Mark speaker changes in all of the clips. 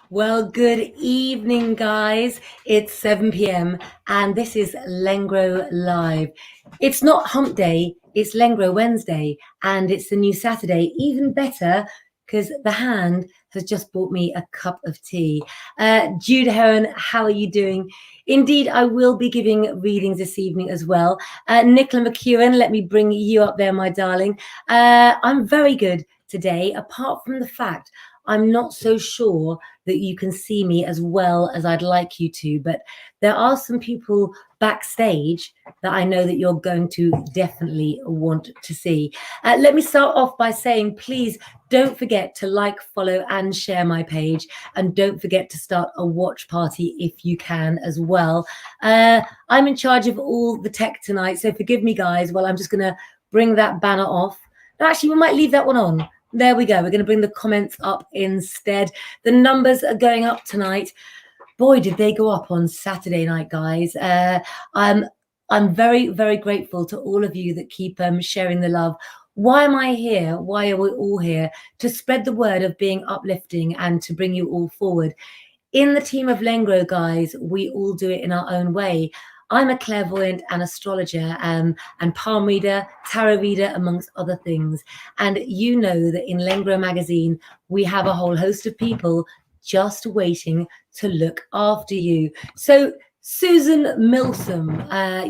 Speaker 1: Well, good evening, guys. It's 7 p.m. and this is Lengro Live. It's not Hump Day, it's Lengro Wednesday, and it's the new Saturday. Even better, because the hand has just bought me a cup of tea. Jude Heron, how are you doing? Indeed, I will be giving readings this evening as well. Nicola McEwen, let me bring you up there, my darling. I'm very good today, apart from the fact I'm not so sure that you can see me as well as I'd like you to, but there are some people backstage that I know that you're going to definitely want to see. Let me start off by saying, please don't forget to like, follow, and share my page. And don't forget to start a watch party if you can as well. I'm in charge of all the tech tonight, so forgive me, guys. Well, I'm just going to bring that banner off. Actually, we might leave that one on. There we go. We're going to bring the comments up instead. The numbers are going up tonight. Boy, did they go up on Saturday night, guys. I'm very, very grateful to all of you that keep sharing the love. Why am I here? Why are we all here? To spread the word of being uplifting and to bring you all forward. In the team of Lengro, guys, we all do it in our own way. I'm a clairvoyant and astrologer and palm reader, tarot reader, amongst other things. And you know that in Lengro magazine, we have a whole host of people just waiting to look after you. So Susan Milsom,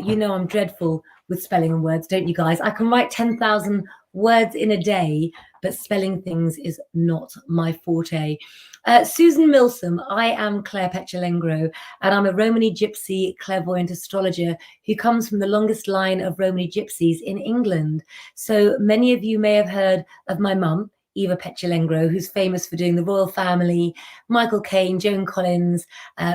Speaker 1: you know I'm dreadful with spelling and words, don't you guys? I can write 10,000 words in a day, but spelling things is not my forte. Susan Milsom, I am Claire Lengro, and I'm a Romany Gypsy clairvoyant astrologer who comes from the longest line of Romany Gypsies in England. So many of you may have heard of my mum, Eva Lengro, who's famous for doing the Royal Family, Michael Caine, Joan Collins,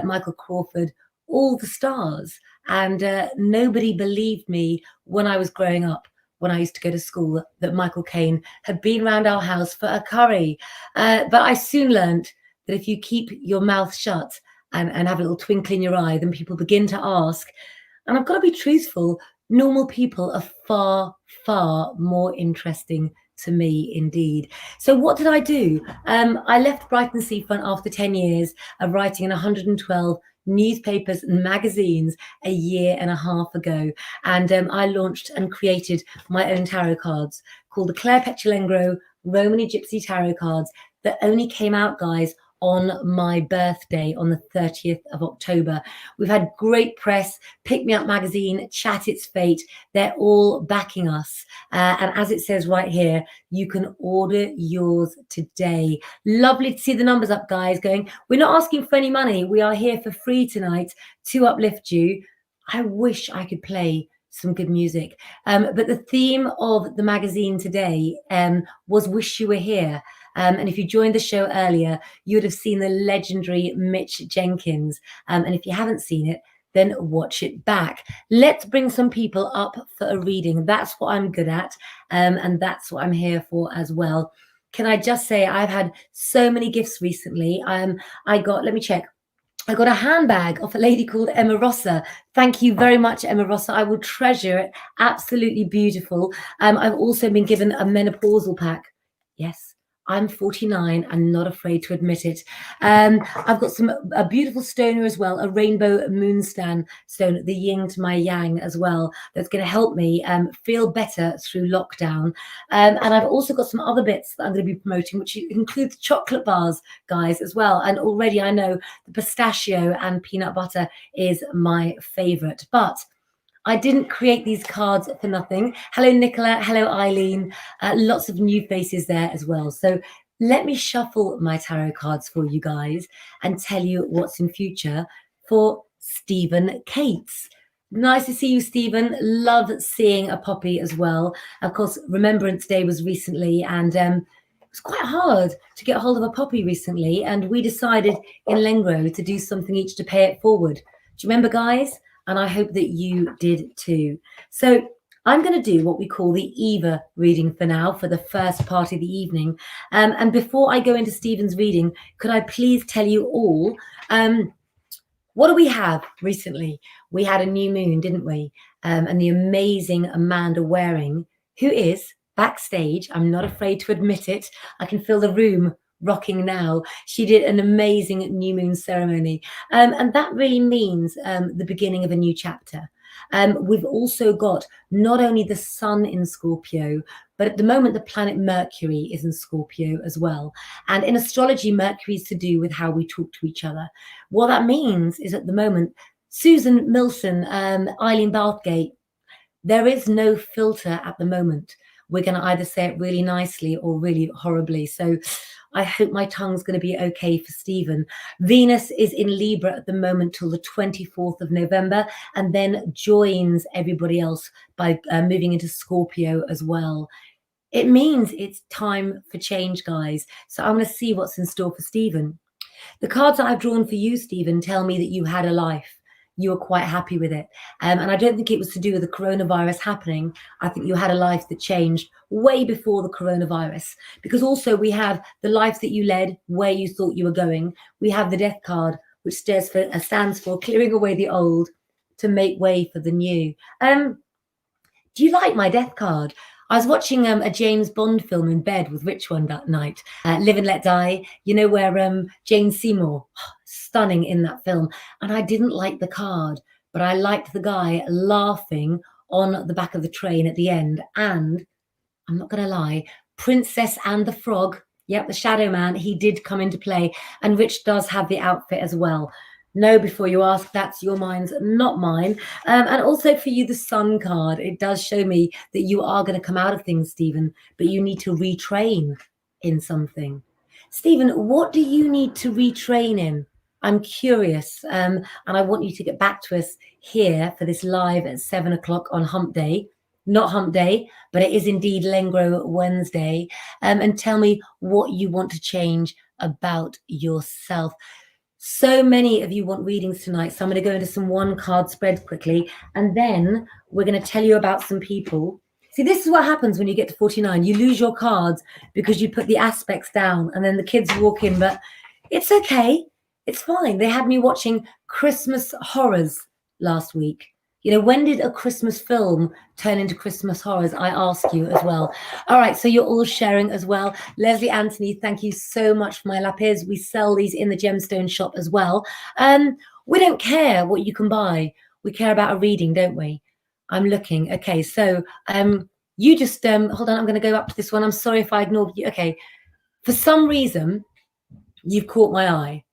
Speaker 1: Michael Crawford, all the stars. And nobody believed me when I was growing up, when I used to go to school, that Michael Caine had been round our house for a curry. But I soon learned that if you keep your mouth shut and have a little twinkle in your eye, then people begin to ask. And I've got to be truthful, normal people are far, far more interesting to me indeed. So what did I do? I left Brighton Seafront after 10 years of writing in 112 newspapers and magazines a year and a half ago. And I launched and created my own tarot cards called the Claire Lengro Romany Gypsy Tarot Cards that only came out, guys, on my birthday on the 30th of October. We've had great press, Pick Me Up magazine, Chat It's Fate. They're all backing us. And as it says right here, you can order yours today. Lovely to see the numbers up, guys, going, we're not asking for any money. We are here for free tonight to uplift you. I wish I could play some good music. But the theme of the magazine today was Wish You Were Here. And if you joined the show earlier, you would have seen the legendary Mitch Jenkins. And if you haven't seen it, then watch it back. Let's bring some people up for a reading. That's what I'm good at. And that's what I'm here for as well. Can I just say, I've had so many gifts recently. Let me check. I got a handbag off a lady called Emma Rossa. Thank you very much, Emma Rossa. I will treasure it. Absolutely beautiful. I've also been given a menopausal pack. Yes, I'm 49 and not afraid to admit it. I've got a beautiful stone here as well, a rainbow moonstone stone, the yin to my yang as well. That's going to help me feel better through lockdown. And I've also got some other bits that I'm going to be promoting, which includes chocolate bars, guys, as well. And already I know the pistachio and peanut butter is my favorite. But I didn't create these cards for nothing. Hello, Nicola. Hello, Eileen. Lots of new faces there as well. So let me shuffle my tarot cards for you guys and tell you what's in future for Stephen Cates. Nice to see you, Stephen. Love seeing a poppy as well. Of course, Remembrance Day was recently, and it was quite hard to get hold of a poppy recently. And we decided in Lengro to do something each to pay it forward. Do you remember, guys? And I hope that you did too. So I'm going to do what we call the Eva reading for now, for the first part of the evening. And before I go into Stephen's reading, could I please tell you all, what do we have recently? We had a new moon, didn't we? And the amazing Amanda Waring, who is backstage, I'm not afraid to admit it, I can feel the room rocking now. She did an amazing new moon ceremony. And that really means the beginning of a new chapter. We've also got not only the sun in Scorpio, but at the moment, the planet Mercury is in Scorpio as well. And in astrology, Mercury is to do with how we talk to each other. What that means is at the moment, Susan Milson, Eileen Bathgate, there is no filter at the moment. We're going to either say it really nicely or really horribly. So I hope my tongue's going to be okay for Stephen. Venus is in Libra at the moment till the 24th of November, and then joins everybody else by moving into Scorpio as well. It means it's time for change, guys. So I'm going to see what's in store for Stephen. The cards that I've drawn for you, Stephen, tell me that you had a life. You were quite happy with it. And I don't think it was to do with the coronavirus happening. I think you had a life that changed way before the coronavirus. Because also we have the life that you led, where you thought you were going. We have the death card, which stands for clearing away the old to make way for the new. Do you like my death card? I was watching a James Bond film in bed with Rich one that night, Live and Let Die, you know, where Jane Seymour, stunning in that film. And I didn't like the card, but I liked the guy laughing on the back of the train at the end. And I'm not going to lie, Princess and the Frog, yep, the Shadow Man, he did come into play. And Rich does have the outfit as well. Know before you ask, that's your mind's, not mine. And also for you, the Sun card, it does show me that you are going to come out of things, Stephen, but you need to retrain in something. Stephen, what do you need to retrain in? I'm curious, and I want you to get back to us here for this live at 7 o'clock on Hump Day. Not Hump Day, but it is indeed Lengro Wednesday. And tell me what you want to change about yourself. So many of you want readings tonight, so I'm going to go into some one card spread quickly, and then we're going to tell you about some people. See, this is what happens when you get to 49. You lose your cards because you put the aspects down, and then the kids walk in, but it's okay. It's fine. They had me watching Christmas horrors last week. You know, when did a Christmas film turn into Christmas horrors? I ask you as well. All right, so you're all sharing as well. Leslie Anthony, thank you so much for my lapis. We sell these in the gemstone shop as well. We don't care what you can buy. We care about a reading, don't we? I'm looking. Okay, so you just, hold on, I'm going to go up to this one. I'm sorry if I ignored you. Okay, for some reason, you've caught my eye.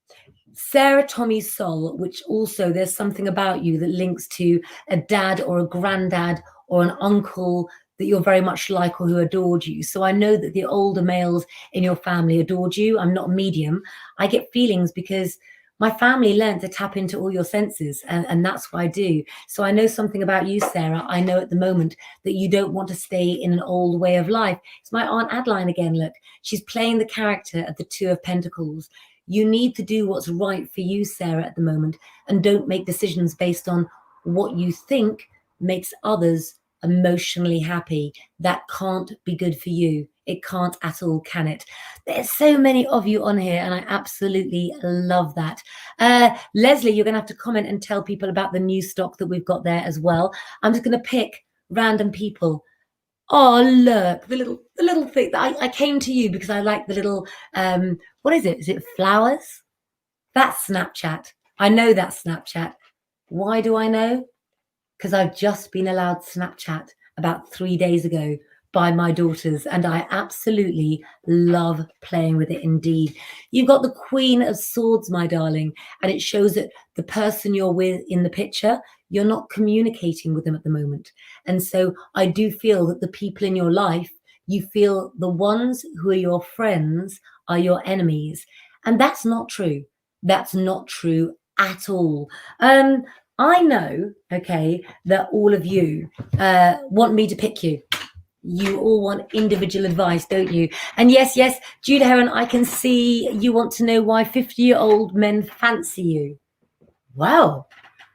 Speaker 1: Sarah Tommy's soul, which also there's something about you that links to a dad or a granddad or an uncle that you're very much like or who adored you. So I know that the older males in your family adored you. I'm not a medium. I get feelings because my family learned to tap into all your senses, and that's what I do. So I know something about you, Sarah. I know at the moment that you don't want to stay in an old way of life. It's my Aunt Adeline again, look. She's playing the character of the Two of Pentacles. You need to do what's right for you, Sarah, at the moment, and don't make decisions based on what you think makes others emotionally happy. That can't be good for you. It can't at all, can it? There's so many of you on here, and I absolutely love that. Leslie, you're going to have to comment and tell people about the new stock that we've got there as well. I'm just going to pick random people. Oh, look, the little thing. I came to you because I like the little, what is it? Is it flowers? That's Snapchat. I know that's Snapchat. Why do I know? Because I've just been allowed Snapchat about 3 days ago by my daughters, and I absolutely love playing with it indeed. You've got the Queen of Swords, my darling, and it shows that the person you're with in the picture, you're not communicating with them at the moment. And so I do feel that the people in your life, you feel the ones who are your friends are your enemies. And that's not true. That's not true at all. I know, okay, that all of you want me to pick you. You all want individual advice, don't you? And yes, Judah Heron, I can see you want to know why 50-year-old men fancy you. Well,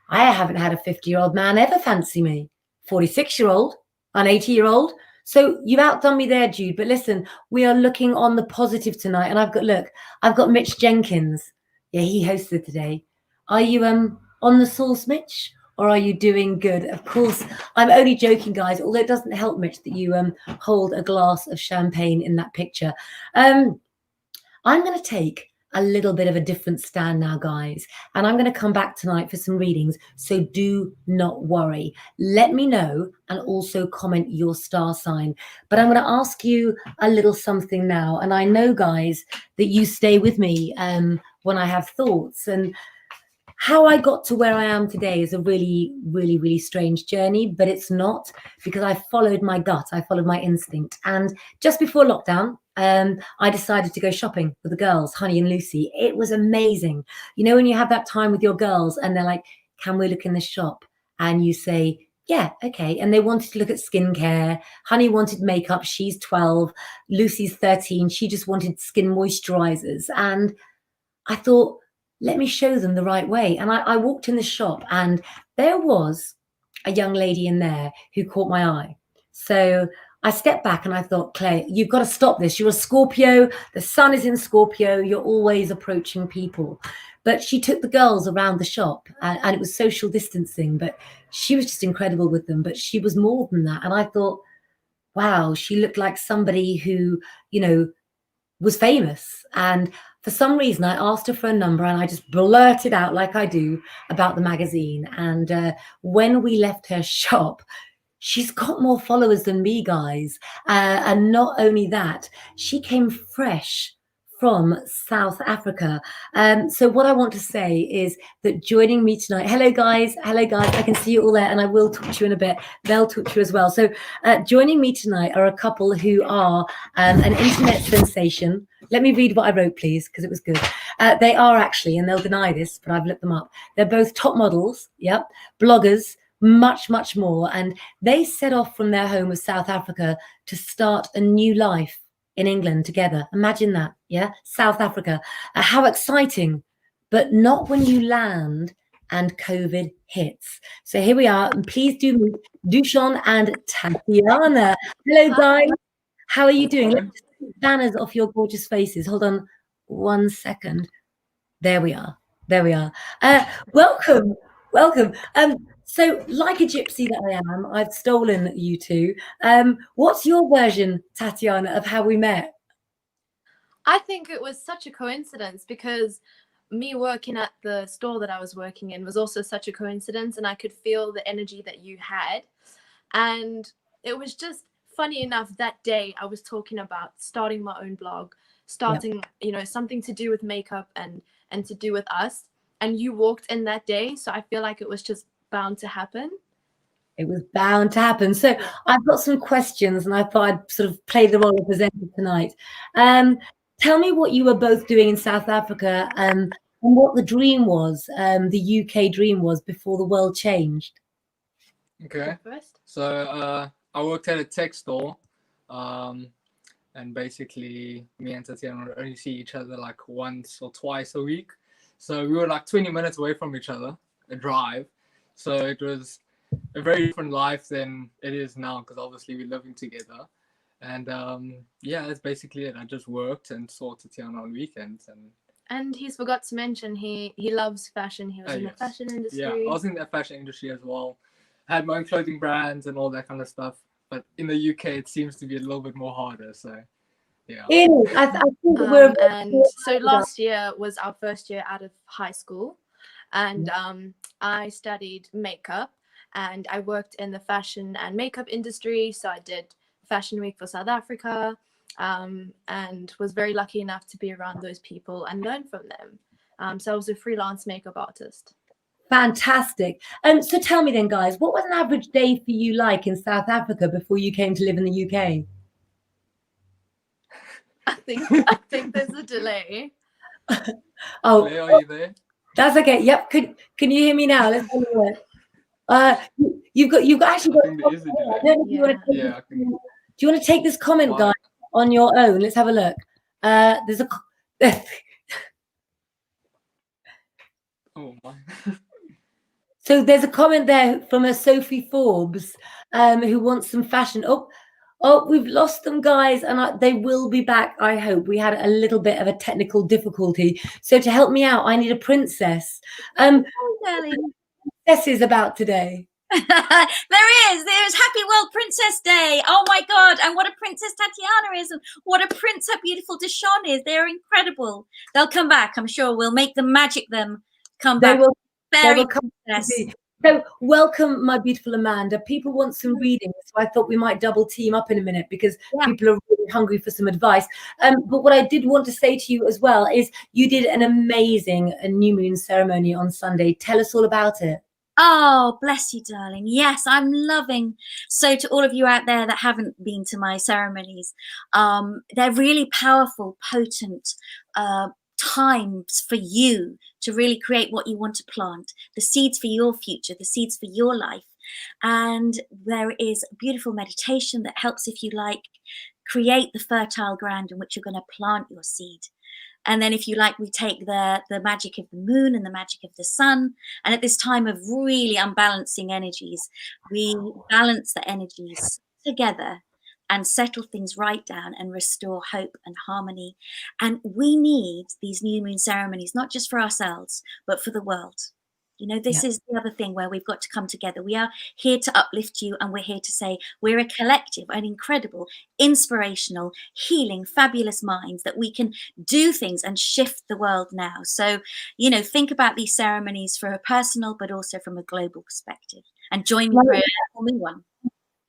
Speaker 1: I haven't had a 50-year-old man ever fancy me. 46-year-old, an 80-year-old. So you've outdone me there, Jude. But listen, we are looking on the positive tonight. And I've got Mitch Jenkins. Yeah, he hosted today. Are you on the sauce, Mitch? Or are you doing good? Of course, I'm only joking, guys, although it doesn't help, Mitch, that you hold a glass of champagne in that picture. I'm going to take a little bit of a different stand now, guys, and I'm going to come back tonight for some readings. So do not worry. Let me know and also comment your star sign. But I'm going to ask you a little something now. And I know, guys, that you stay with me when I have thoughts. And how I got to where I am today is a really, really, really strange journey, but it's not, because I followed my gut, I followed my instinct. And just before lockdown, I decided to go shopping with the girls, Honey and Lucy. It was amazing. You know, when you have that time with your girls and they're like, can we look in the shop? And you say, yeah, okay. And they wanted to look at skincare. Honey wanted makeup. She's 12. Lucy's 13. She just wanted skin moisturizers. And I thought, let me show them the right way. And I walked in the shop and there was a young lady in there who caught my eye. So I stepped back and I thought, Clay, you've got to stop this. You're a Scorpio. The sun is in Scorpio. You're always approaching people. But she took the girls around the shop and it was social distancing, but she was just incredible with them. But she was more than that. And I thought, wow, she looked like somebody who, you know, was famous. And for some reason, I asked her for a number and I just blurted out, like I do, about the magazine. And when we left her shop, she's got more followers than me, guys. And not only that, she came fresh from South Africa. So what I want to say is that joining me tonight, hello guys, I can see you all there and I will talk to you in a bit. They'll talk to you as well. So joining me tonight are a couple who are an internet sensation. Let me read what I wrote, please, because it was good. They are actually, and they'll deny this, but I've looked them up. They're both top models, yep, bloggers, much, much more. And they set off from their home of South Africa to start a new life in England together. Imagine that, yeah? South Africa. How exciting, but not when you land and COVID hits. So here we are. And please do meet Dushan and Tatiana. Hello, guys. How are you doing? Let's just take banners off your gorgeous faces. Hold on 1 second. There we are. There we are. Welcome. Welcome. So, like a gypsy that I am, I've stolen you two. What's your version, Tatiana, of how we met?
Speaker 2: I think it was such a coincidence because me working at the store that I was working in was also such a coincidence, and I could feel the energy that you had. And it was just funny enough, that day I was talking about starting my own blog, starting, you know, something to do with makeup and to do with us. And you walked in that day. So I feel like it was just bound to happen.
Speaker 1: It was bound to happen. So I've got some questions and I thought I'd sort of play the role of presenter tonight. Tell me what you were both doing in South Africa and what the dream was, the UK dream was before the world changed.
Speaker 3: Okay. So I worked at a tech store, and basically me and Tatiana would only see each other like once or twice a week. So we were like 20 minutes away from each other, a drive. So it was a very different life than it is now, because obviously we're living together. And yeah, that's basically it. I just worked and saw Tatiana on weekends.
Speaker 2: And he's forgot to mention he loves fashion. He was in the fashion industry.
Speaker 3: Yeah, I was in the fashion industry as well. I had my own clothing brands and all that kind of stuff. But in the UK, it seems to be a little bit more harder. So yeah.
Speaker 1: It is. I think we're
Speaker 2: and so last year was our first year out of high school, and I studied makeup, and I worked in the fashion and makeup industry. So I did Fashion Week for South Africa, and was very lucky enough to be around those people and learn from them. So I was a freelance makeup artist.
Speaker 1: Fantastic. So tell me then, guys, what was an average day for you like in South Africa before you came to live in the UK?
Speaker 2: I think there's a delay.
Speaker 1: Oh,
Speaker 3: Claire, are you there?
Speaker 1: That's okay. Yep. Can you hear me now? Let's have a look. You've actually got.
Speaker 3: I think there is a delay.
Speaker 1: I don't know if you want to
Speaker 3: Yeah.
Speaker 1: do you want to take this comment, guys, on your own? Let's have a look. There's a.
Speaker 3: Oh my.
Speaker 1: So there's a comment there from a Sophie Forbes, who wants some fashion. Oh, we've lost them, guys, and they will be back, I hope. We had a little bit of a technical difficulty. So to help me out, I need a princess.
Speaker 2: Oh, darling.
Speaker 1: Princesses about today.
Speaker 4: There's Happy World Princess Day. Oh my God. And what a princess Tatiana is, and what a prince her beautiful Deshaun is. They're incredible. They'll come back, I'm sure. We'll make them magic them come
Speaker 1: They
Speaker 4: back.
Speaker 1: will. They
Speaker 4: Very
Speaker 1: will come.
Speaker 4: princess.
Speaker 1: So welcome, my beautiful Amanda. People want some reading, so I thought we might double team up in a minute because people are really hungry for some advice. But what I did want to say to you as well is you did an amazing new moon ceremony on Sunday. Tell us all about it.
Speaker 4: Oh, bless you, darling. Yes, I'm loving. So to all of you out there that haven't been to my ceremonies, they're really powerful, potent times for you to really create what you want to plant, the seeds for your future, the seeds for your life. And there is a beautiful meditation that helps, if you like, create the fertile ground in which you're going to plant your seed. And then, if you like, we take the magic of the moon and the magic of the sun. And at this time of really unbalancing energies, we balance the energies together and settle things right down and restore hope and harmony. And we need these new moon ceremonies, not just for ourselves, but for the world. You know, this is the other thing where we've got to come together. We are here to uplift you, and we're here to say we're a collective, an incredible, inspirational, healing, fabulous minds that we can do things and shift the world now. So, you know, think about these ceremonies for a personal, but also from a global perspective. And join me for a new one.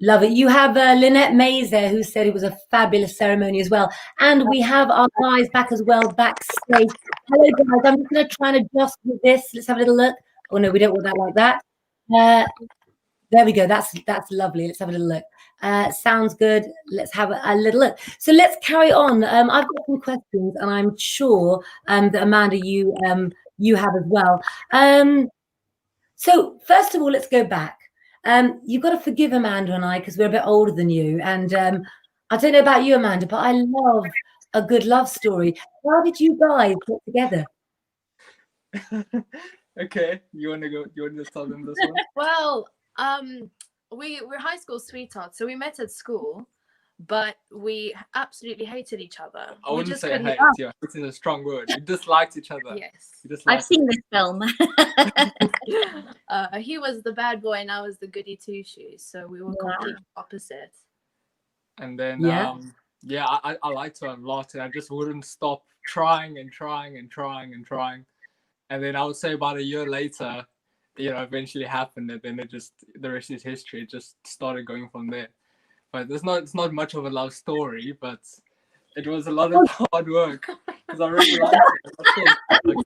Speaker 1: Love it. You have Lynette Mays there, who said it was a fabulous ceremony as well. And we have our guys back as well, backstage. Hello, guys. I'm just going to try and adjust with this. Let's have a little look. Oh, no, we don't want that like that. There we go. That's lovely. Let's have a little look. Sounds good. Let's have a little look. So let's carry on. I've got some questions, and I'm sure that Amanda, you have as well. So first of all, let's go back. You've got to forgive Amanda and I because we're a bit older than you. And I don't know about you, Amanda, but I love a good love story. How did you guys get together?
Speaker 3: Okay, you want to go? You want to tell them this one?
Speaker 2: Well, we're high school sweethearts, so we met at school, but we absolutely hated each other.
Speaker 3: I wouldn't say hate. Yeah, it's a strong word. We disliked each other.
Speaker 2: Yes,
Speaker 4: I've seen this film.
Speaker 2: He was the bad boy, and I was the goody two shoes, so we were complete opposites.
Speaker 3: And then, I liked her a lot, and I just wouldn't stop trying and trying and trying and trying. And then I would say about a year later, you know, eventually happened, and then the rest is history. It just started going from there. But it's not much of a love story, but it was a lot of hard work because I really liked it.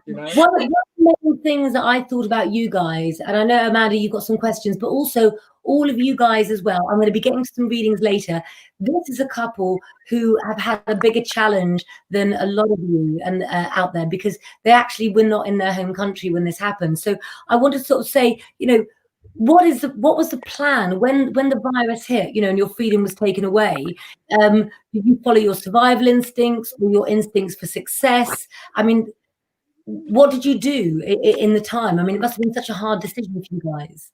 Speaker 3: You know?
Speaker 1: One of the main things that I thought about you guys, and I know, Amanda, you've got some questions, but also all of you guys as well. I'm going to be getting some readings later. This is a couple who have had a bigger challenge than a lot of you and out there, because they actually were not in their home country when this happened. So I want to sort of say, you know, what was the plan when the virus hit, you know, and your freedom was taken away? Did you follow your survival instincts or your instincts for success? I mean, what did you do in the time? I mean, it must have been such a hard decision for you guys.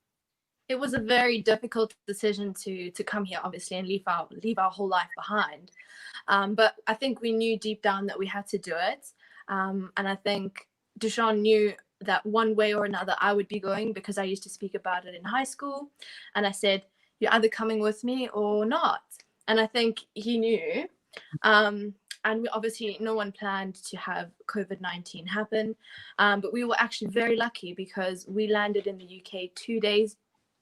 Speaker 2: It was a very difficult decision to come here, obviously, and leave our whole life behind. But I think we knew deep down that we had to do it. And I think Deshaun knew that one way or another I would be going, because I used to speak about it in high school. And I said, you're either coming with me or not. And I think he knew. And obviously no one planned to have COVID-19 happen. But we were actually very lucky because we landed in the UK 2 days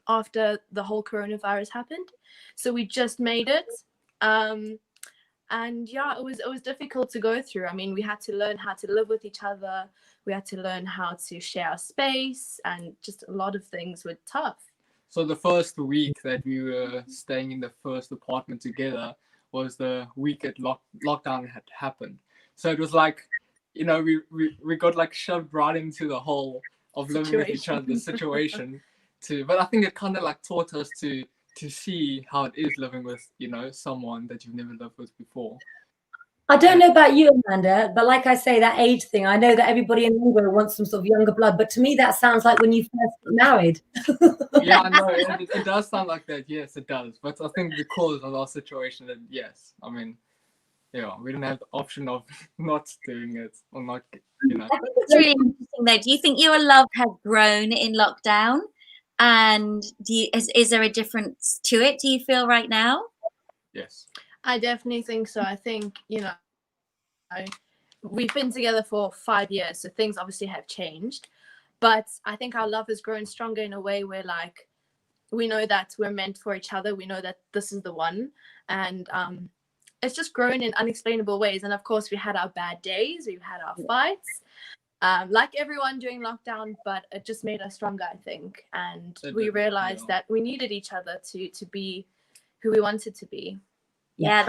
Speaker 2: after the whole coronavirus happened. So we just made it. And yeah, it was difficult to go through. I mean, we had to learn how to live with each other. We had to learn how to share our space, and just a lot of things were tough.
Speaker 3: So the first week that we were staying in the first apartment together was the week that lockdown had happened. So it was like, you know, we got like shoved right into the hole of living with each other, the situation. But I think it kind of like taught us to see how it is living with, you know, someone that you've never lived with before.
Speaker 1: I don't know about you, Amanda, but like I say, that age thing, I know that everybody in Lengro wants some sort of younger blood, but to me that sounds like when you first got married.
Speaker 3: Yeah, I know, it does sound like that. Yes, it does. But I think because of our situation, that yes, I mean, yeah, we didn't have the option of not doing it or not, you know.
Speaker 4: I think it's really interesting though. Do you think your love has grown in lockdown? And is there a difference to it, do you feel, right now?
Speaker 3: Yes.
Speaker 2: I definitely think so. I think, you know, we've been together for 5 years, so things obviously have changed. But I think our love has grown stronger in a way where, like, we know that we're meant for each other. We know that this is the one. And it's just grown in unexplainable ways. And of course, we had our bad days. We've had our fights, like everyone during lockdown, but it just made us stronger, I think. And we realized that we needed each other to be who we wanted to be.
Speaker 4: Yeah,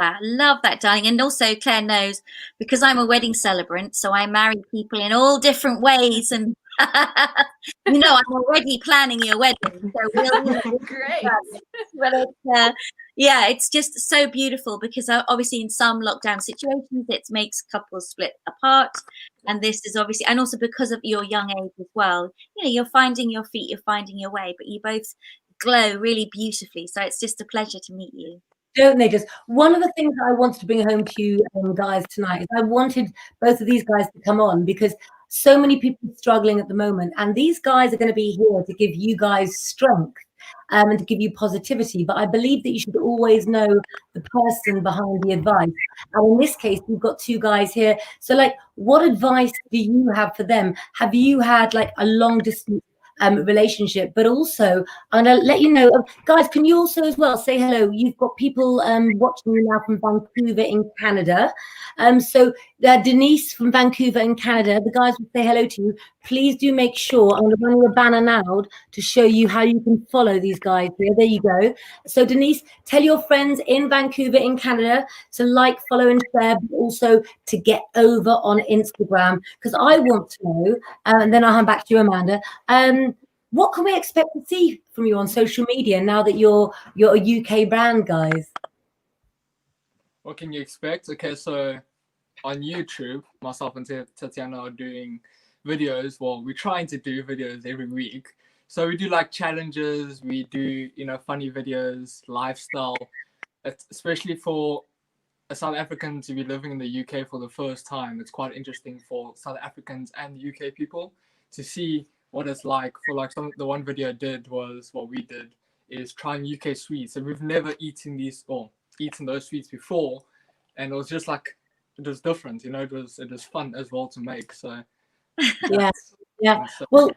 Speaker 4: I love that, darling. And also, Claire knows, because I'm a wedding celebrant, so I marry people in all different ways, and you know, I'm already planning your wedding. So
Speaker 2: Great.
Speaker 4: Well, yeah, it's just so beautiful, because obviously in some lockdown situations it makes couples split apart, and this is obviously, and also because of your young age as well, you know, you're finding your feet, you're finding your way, but you both glow really beautifully. So it's just a pleasure to meet you.
Speaker 1: Don't they just? One of the things I wanted to bring home to you guys tonight is I wanted both of these guys to come on, because so many people are struggling at the moment, and these guys are going to be here to give you guys strength and to give you positivity. But I believe that you should always know the person behind the advice. And in this case, we've got two guys here. So, like, what advice do you have for them? Have you had like a long distance relationship? But also, I'm going to let you know, guys, can you also as well say hello? You've got people watching you now from Vancouver in Canada. So Denise from Vancouver in Canada, the guys will say hello to you. Please do make sure, I'm going to run you a banner now to show you how you can follow these guys here. There you go. So Denise, tell your friends in Vancouver in Canada to like, follow and share, but also to get over on Instagram, because I want to know, and then I'll hand back to you, Amanda. What can we expect to see from you on social media now that you're a UK brand, guys?
Speaker 3: What can you expect? Okay, so on YouTube, myself and Tatiana are doing videos. Well, we're trying to do videos every week. So we do like challenges, we do, you know, funny videos, lifestyle, especially for a South African to be living in the UK for the first time. It's quite interesting for South Africans and UK people to see what it's like. For like the one video I did was, what we did is trying UK sweets, and we've never eaten those sweets before, and it was just like, it was different, you know. It was fun as well to make. So
Speaker 1: yeah. Well,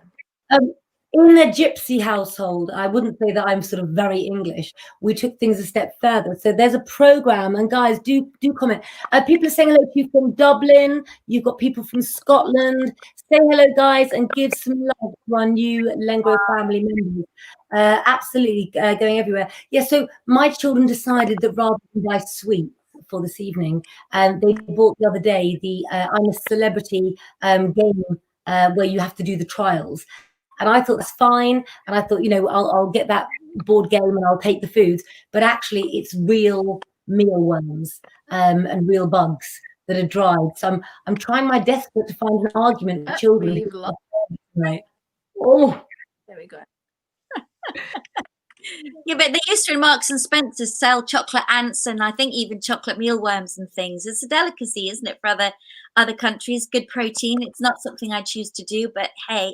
Speaker 1: in the gypsy household, I wouldn't say that I'm sort of very English. We took things a step further. So there's a program, and guys, do comment. People are saying hello to you from Dublin. You've got people from Scotland. Say hello, guys, and give some love to our new Lengro family members. Absolutely going everywhere. Yeah, so my children decided that rather than buy sweets for this evening, they bought the other day the I'm a Celebrity game where you have to do the trials. And I thought that's fine. And I thought, you know, I'll get that board game and I'll take the foods. But actually, it's real mealworms and real bugs that are dried. So I'm trying my desperate to find an argument with children. Right. Oh,
Speaker 2: there we go.
Speaker 4: Yeah, but they used to in Marks and Spencer sell chocolate ants, and I think even chocolate mealworms and things. It's a delicacy, isn't it, for other countries? Good protein. It's not something I choose to do, but hey.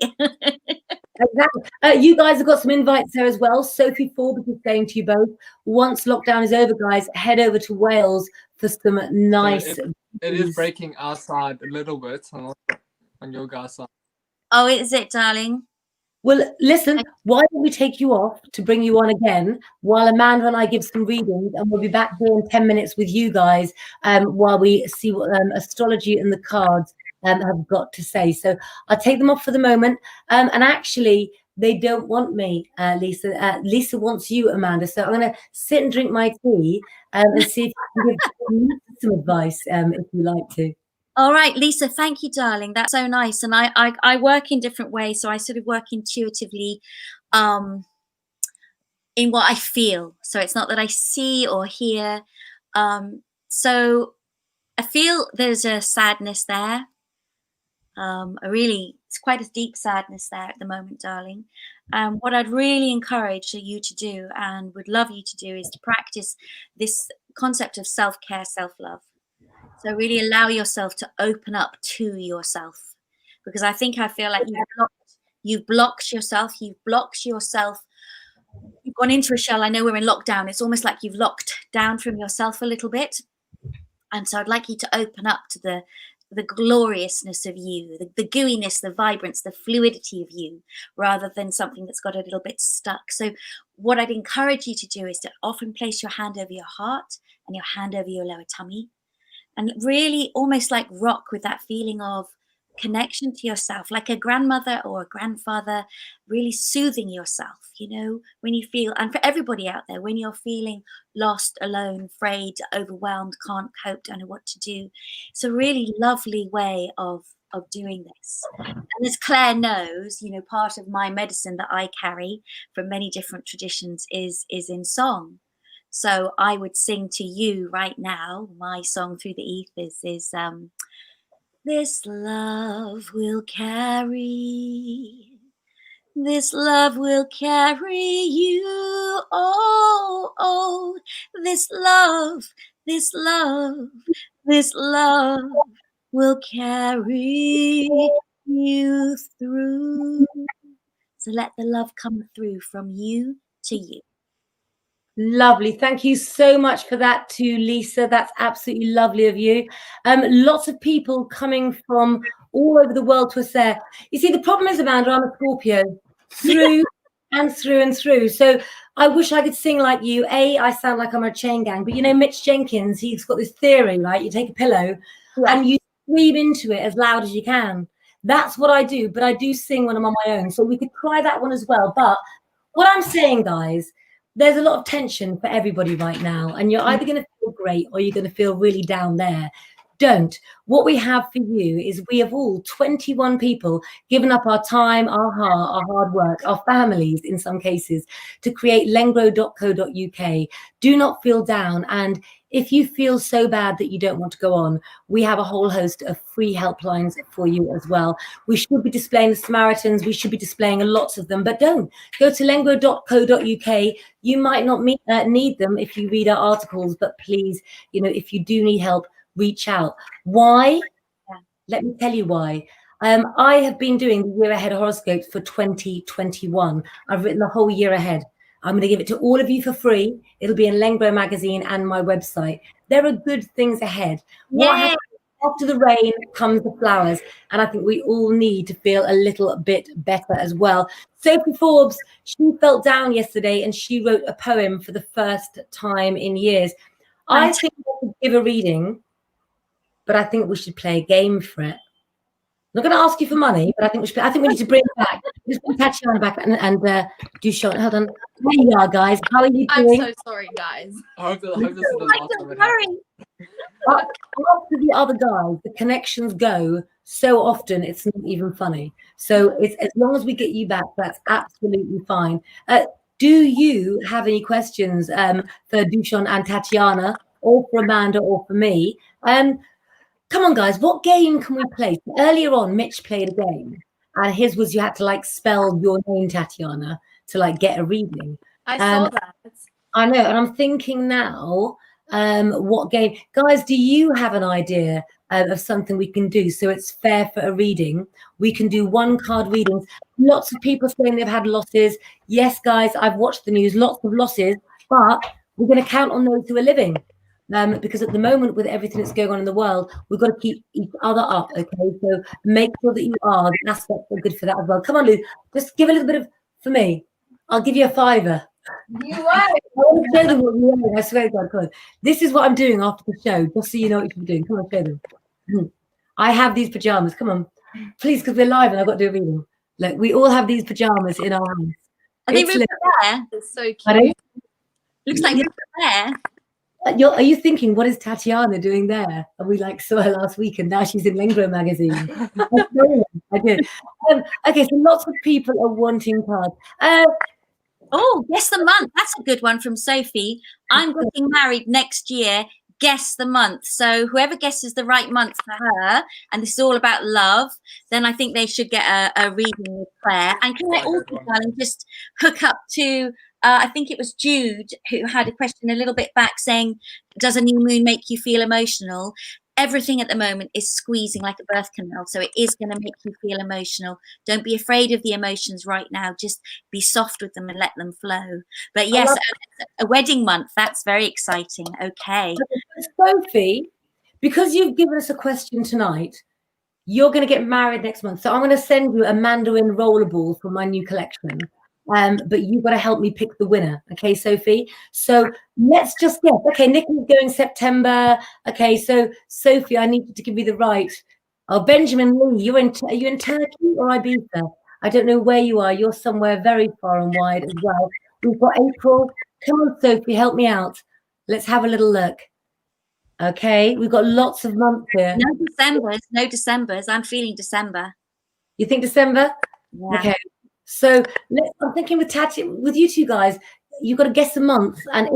Speaker 1: Exactly. You guys have got some invites there as well. Sophie Forbes is saying to you both, once lockdown is over, guys, head over to Wales for some nice.
Speaker 3: So it is breaking our side a little bit on your guys' side.
Speaker 4: Oh, is it, darling?
Speaker 1: Well, listen, why don't we take you off to bring you on again while Amanda and I give some readings, and we'll be back here in 10 minutes with you guys while we see what astrology and the cards have got to say. So I'll take them off for the moment. And actually, they don't want me, Lisa. Lisa wants you, Amanda. So I'm going to sit and drink my tea and see if you can give some advice if you like to.
Speaker 4: All right, Lisa, thank you, darling. That's so nice. And I work in different ways. So I sort of work intuitively in what I feel. So it's not that I see or hear. So I feel there's a sadness there. It's quite a deep sadness there at the moment, darling. What I'd really encourage you to do, and would love you to do, is to practice this concept of self-care, self-love. So really allow yourself to open up to yourself, because I feel like You've blocked yourself. You've gone into a shell. I know we're in lockdown. It's almost like you've locked down from yourself a little bit. And so I'd like you to open up to the gloriousness of you, the gooiness, the vibrance, the fluidity of you, rather than something that's got a little bit stuck. So what I'd encourage you to do is to often place your hand over your heart and your hand over your lower tummy, and really almost like rock with that feeling of connection to yourself, like a grandmother or a grandfather, really soothing yourself, you know, when you feel, and for everybody out there, when you're feeling lost, alone, afraid, overwhelmed, can't cope, don't know what to do. It's a really lovely way of doing this. And as Claire knows, you know, part of my medicine that I carry from many different traditions is in song. So I would sing to you right now, my song through the ethers is this love will carry, this love will carry you, oh, oh, this love, this love, this love will carry you through. So let the love come through from you to you.
Speaker 1: Lovely. Thank you so much for that too, Lisa. That's absolutely lovely of you. Lots of people coming from all over the world to us there. You see, the problem is, Amanda, I'm a Scorpio through and through and through. So I wish I could sing like you. I sound like I'm a chain gang, but you know, Mitch Jenkins, he's got this theory, right? You take a pillow and you scream into it as loud as you can. That's what I do, but I do sing when I'm on my own. So we could try that one as well. But what I'm saying, guys, there's a lot of tension for everybody right now, and you're either going to feel great or you're going to feel really down there. Don't. What we have for you is we have all 21 people given up our time, our heart, our hard work, our families in some cases to create lengro.co.uk. Do not feel down. And if you feel so bad that you don't want to go on, we have a whole host of free helplines for you as well. We should be displaying the Samaritans. We should be displaying lots of them, but don't. Go to lengro.co.uk. You might not need them if you read our articles, but please, you know, if you do need help, reach out. Why? Let me tell you why. I have been doing the year ahead horoscopes for 2021. I've written the whole year ahead. I'm going to give it to all of you for free. It'll be in Lengro magazine and my website. There are good things ahead. What happens after the rain comes the flowers. And I think we all need to feel a little bit better as well. Sophie Forbes, she felt down yesterday and she wrote a poem for the first time in years. I think we should give a reading, but I think we should play a game for it. I'm not going to ask you for money, but I think we need to bring it back. Just bring Tatiana back and do shot. Hold on. There you are, guys. How are you doing?
Speaker 2: I'm so sorry, guys.
Speaker 3: I hope this is the last time it happens.
Speaker 1: After the other guys, the connections go so often it's not even funny. So it's as long as we get you back, that's absolutely fine. Do you have any questions for Dushan and Tatiana, or for Amanda, or for me? Come on, guys, what game can we play? Earlier on, Mitch played a game, and his was you had to like spell your name, Tatiana, to like get a reading.
Speaker 2: I saw that.
Speaker 1: I know, and I'm thinking now, what game? Guys, do you have an idea of something we can do so it's fair for a reading? We can do one card readings. Lots of people saying they've had losses. Yes, guys, I've watched the news, lots of losses, but we're going to count on those who are living. Because at the moment, with everything that's going on in the world, we've got to keep each other up, okay? So make sure that you are. The aspects are good for that as well. Come on, Lou, just give a little bit of, for me. I'll give you a $5.
Speaker 2: You are.
Speaker 1: I want to show them what you're wearing. I swear to God, come on. This is what I'm doing after the show, just so you know what you're doing. Come on, show them. I have these pajamas. Come on. Please, because we're live and I've got to do a reading. Look, we all have these pajamas in our hands.
Speaker 4: Are they Rupert Bear?
Speaker 2: It's so cute.
Speaker 4: Looks like Rupert Bear.
Speaker 1: Are you thinking, what is Tatiana doing there? And we like saw her last week and now she's in Lengro magazine. I did. Okay, so lots of people are wanting cards.
Speaker 4: Oh, guess the month. That's a good one from Sophie. I'm getting married next year. Guess the month. So whoever guesses the right month for her, and this is all about love, then I think they should get a reading with Claire. And can I also, darling, just hook up to I think it was Jude who had a question a little bit back saying, does a new moon make you feel emotional? everything at the moment is squeezing like a birth canal, so it is going to make you feel emotional. Don't be afraid of the emotions right now. Just be soft with them and let them flow. But yes, a wedding month, that's very exciting. Okay.
Speaker 1: Sophie, because you've given us a question tonight, you're going to get married next month. So I'm going to send you a Mandarin rollerball from my new collection. But you've got to help me pick the winner. Okay, Sophie? So let's just guess. Okay, Nikki's going September. Okay, so Sophie, I need you to give me the right. Oh, Benjamin Lee, are you in Turkey or Ibiza? I don't know where you are. You're somewhere very far and wide as well. We've got April. Come on, Sophie, help me out. Let's have a little look. Okay, we've got lots of months here.
Speaker 4: No Decembers. I'm feeling December.
Speaker 1: You think December?
Speaker 4: Yeah.
Speaker 1: Okay. So I'm thinking with Tati, with you two guys, you've got to guess a month, and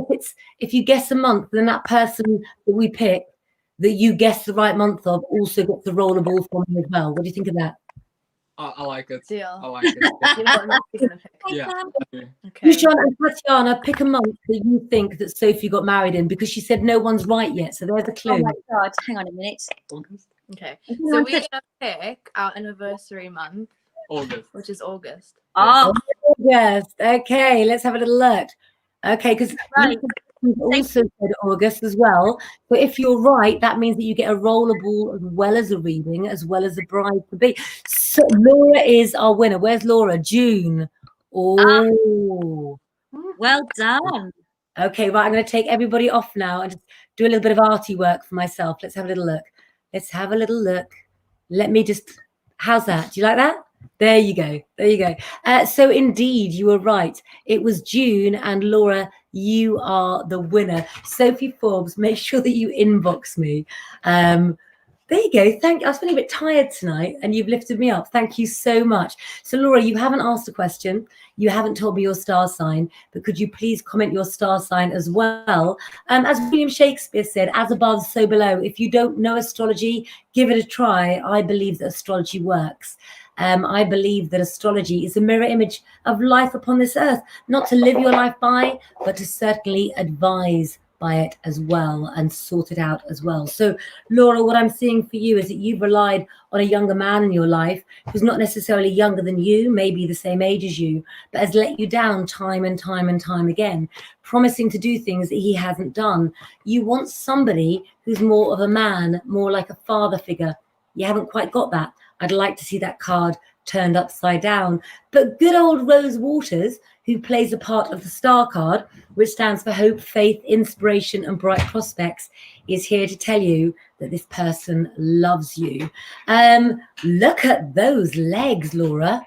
Speaker 1: if you guess a month, then that person that we pick that you guess the right month of also gets the rollerball from me as well. What do you think of that?
Speaker 3: I like it.
Speaker 2: Deal.
Speaker 3: I like it.
Speaker 2: You know what month you're gonna pick?
Speaker 3: Yeah. Okay.
Speaker 2: Okay.
Speaker 1: Dushan and Tatiana, pick a month that you think that Sophie got married in, because she said no one's right yet. So there's a clue.
Speaker 4: Oh my God! Hang on a minute.
Speaker 3: August.
Speaker 2: Okay. So we're gonna pick our anniversary month,
Speaker 3: August.
Speaker 2: which is August.
Speaker 4: Oh,
Speaker 1: August. Okay, let's have a little look. Okay, because
Speaker 4: right.
Speaker 1: you've also said August as well. But if you're right, that means that you get a rollerball as well as a reading, as well as a bride to be. So Laura is our winner. Where's Laura? June. Oh.
Speaker 4: Well done.
Speaker 1: Okay, right. I'm going to take everybody off now and just do a little bit of arty work for myself. Let's have a little look. Let's have a little look. Let me just. How's that? Do you like that? There you go. There you go. So indeed, you were right. It was June, and Laura, you are the winner. Sophie Forbes, make sure that you inbox me. There you go. Thank you. I was feeling a bit tired tonight, and you've lifted me up. Thank you so much. So Laura, you haven't asked a question. You haven't told me your star sign, but could you please comment your star sign as well? As William Shakespeare said, as above, so below. If you don't know astrology, give it a try. I believe that astrology works. I believe that astrology is a mirror image of life upon this earth, not to live your life by, but to certainly advise by it as well and sort it out as well. So Laura, what I'm seeing for you is that you've relied on a younger man in your life who's not necessarily younger than you, maybe the same age as you, but has let you down time and time and time again, promising to do things that he hasn't done. You want somebody who's more of a man, more like a father figure. You haven't quite got that. I'd like to see that card turned upside down. But good old Rose Waters, who plays the part of the star card, which stands for hope, faith, inspiration, and bright prospects, is here to tell you that this person loves you. Look at those legs, Laura.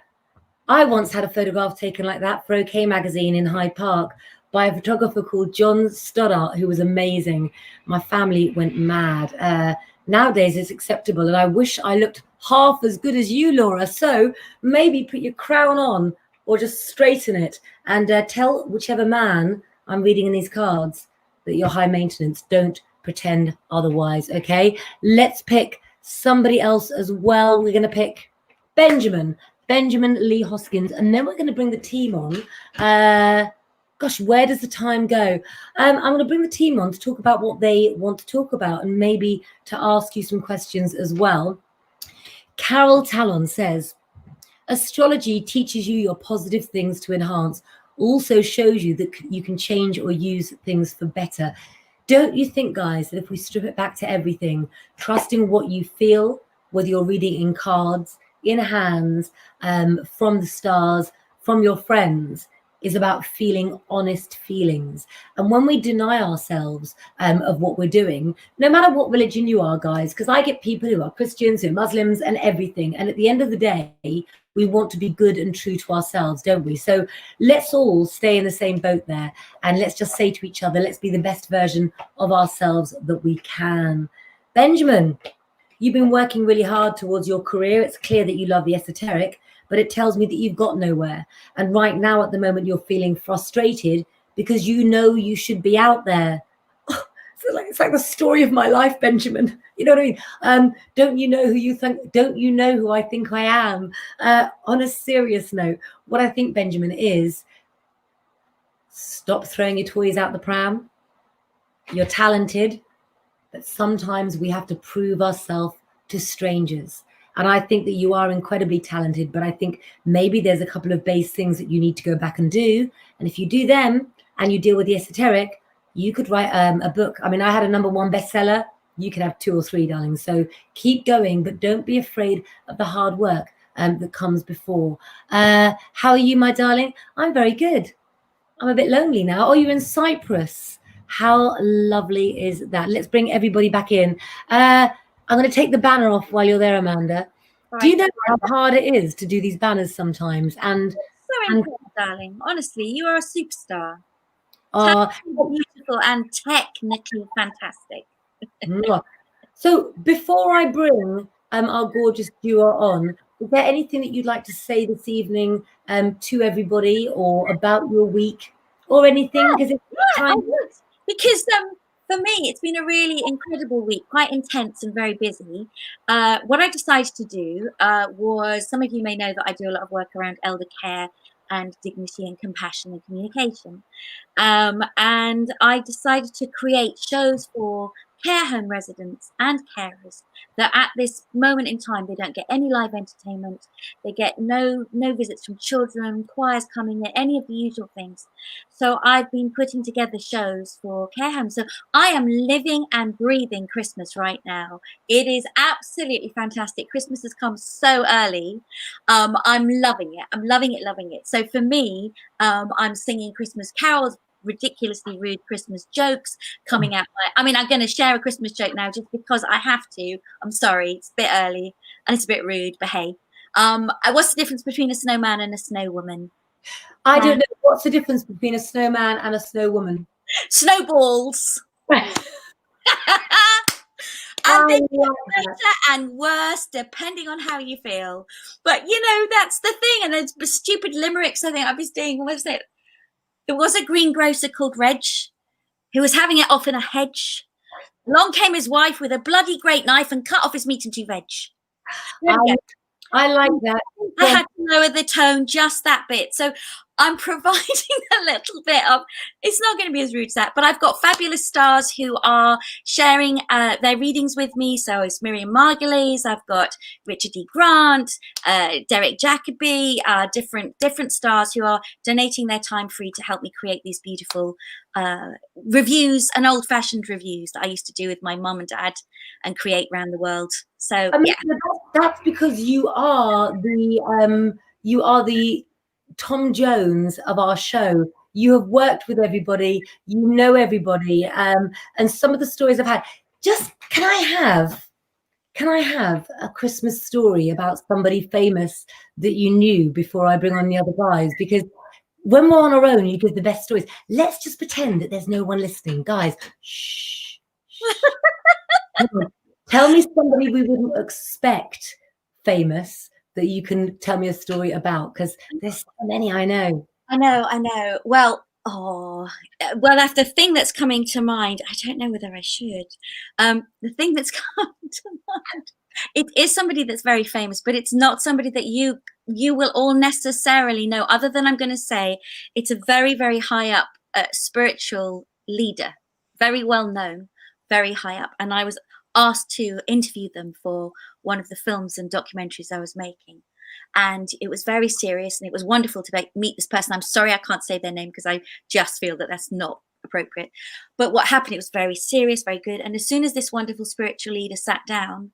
Speaker 1: I once had a photograph taken like that for OK Magazine in Hyde Park by a photographer called John Stoddart, who was amazing. My family went mad. Nowadays it's acceptable, and I wish I looked half as good as you, Laura. So maybe put your crown on or just straighten it, and tell whichever man I'm reading in these cards that you're high maintenance. Don't pretend otherwise, okay? Let's pick somebody else as well. We're going to pick Benjamin Lee Hoskins, and then we're going to bring the team on. Gosh, where does the time go? I'm going to bring the team on to talk about what they want to talk about, and maybe to ask you some questions as well. Carol Talon says, astrology teaches you your positive things to enhance, also shows you that you can change or use things for better. Don't you think, guys, that if we strip it back to everything, trusting what you feel, whether you're reading in cards, in hands, from the stars, from your friends, is about feeling honest feelings. And when we deny ourselves of what we're doing, no matter what religion you are, guys, because I get people who are Christians, who are Muslims and everything. And at the end of the day, we want to be good and true to ourselves, don't we? So let's all stay in the same boat there. And let's just say to each other, let's be the best version of ourselves that we can. Benjamin, you've been working really hard towards your career. It's clear that you love the esoteric, but it tells me that you've got nowhere. And right now, at the moment, you're feeling frustrated because you know you should be out there. Oh, it's like the story of my life, Benjamin. You know what I mean? Don't you know who you think? Don't you know who I think I am? On a serious note, what I think, Benjamin, is stop throwing your toys out the pram. You're talented, but sometimes we have to prove ourselves to strangers. And I think that you are incredibly talented, but I think maybe there's a couple of base things that you need to go back and do. And if you do them and you deal with the esoteric, you could write a book. I mean, I had a #1 bestseller. You could have 2 or 3, darling. So keep going, but don't be afraid of the hard work that comes before. How are you, my darling? I'm very good. I'm a bit lonely now. Oh, you're in Cyprus. How lovely is that? Let's bring everybody back in. I'm going to take the banner off while you're there, Amanda. Right. Do you know how hard it is to do these banners sometimes? And
Speaker 4: so important, darling. Honestly, you are a superstar. Beautiful and technically fantastic.
Speaker 1: So before I bring our gorgeous duo on, is there anything that you'd like to say this evening to everybody, or about your week, or anything?
Speaker 4: Because for me, it's been a really incredible week, quite intense and very busy. What I decided to do was, some of you may know that I do a lot of work around elder care and dignity and compassion and communication. And I decided to create shows for care home residents and carers that at this moment in time, they don't get any live entertainment. They get no visits from children, choirs coming in, any of the usual things. So I've been putting together shows for care homes. So I am living and breathing Christmas right now. It is absolutely fantastic. Christmas has come so early. I'm loving it. I'm loving it. So for me, I'm singing Christmas carols, ridiculously rude Christmas jokes coming out. I'm going to share a Christmas joke now just because I have to. I'm sorry, it's a bit early and it's a bit rude, but hey. What's the difference between a snowman and a snow woman?
Speaker 1: I don't know. What's the difference between a snowman and a snow woman?
Speaker 4: Snowballs. And they get better and worse depending on how you feel. But that's the thing. And there's stupid limericks. I think I was doing. What was it? There was a greengrocer called Reg who was having it off in a hedge. Along came his wife with a bloody great knife and cut off his meat and 2 veg.
Speaker 1: I like that.
Speaker 4: I had to lower the tone just that bit. So I'm providing a little bit of, it's not going to be as rude as that, but I've got fabulous stars who are sharing their readings with me. So it's Miriam Margulies, I've got Richard D. Grant, Derek Jacobi, different stars who are donating their time free to help me create these beautiful reviews and old-fashioned reviews that I used to do with my mum and dad and create around the world. So
Speaker 1: that's because you are the Tom Jones of our show. You have worked with everybody, you know everybody, and some of the stories I've had. Just can I have a Christmas story about somebody famous that you knew before I bring on the other guys? Because when we're on our own, you give the best stories. Let's just pretend that there's no one listening, guys. Shh. Tell me somebody we wouldn't expect famous that you can tell me a story about, because there's so many I know.
Speaker 4: I know. Well, the thing that's coming to mind, I don't know whether I should. The thing that's coming to mind, it is somebody that's very famous, but it's not somebody that you will all necessarily know, other than I'm going to say it's a very, very high up spiritual leader, very well known, very high up. And I was asked to interview them for one of the films and documentaries I was making. And it was very serious, and it was wonderful to meet this person. I'm sorry I can't say their name because I just feel that that's not appropriate. But what happened, it was very serious, very good. And as soon as this wonderful spiritual leader sat down,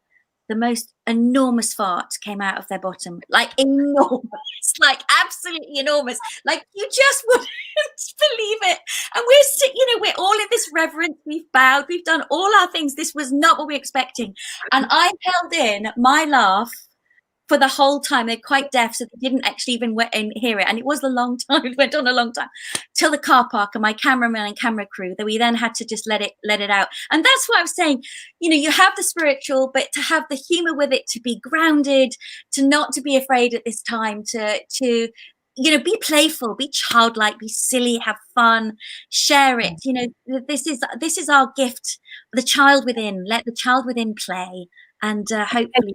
Speaker 4: the most enormous fart came out of their bottom, like enormous, like absolutely enormous. Like you just wouldn't believe it. And we're all in this reverence. We've bowed, we've done all our things. This was not what we were expecting. And I held in my laugh for the whole time. They're quite deaf, so they didn't actually even hear it. And it was a long time. It went on a long time till the car park, and my cameraman and camera crew, that we then had to just let it out. And that's what I was saying. You have the spiritual, but to have the humor with it, to be grounded, to not to be afraid at this time, to be playful, be childlike, be silly, have fun, share it. This is our gift. The child within. Let the child within play. And hopefully,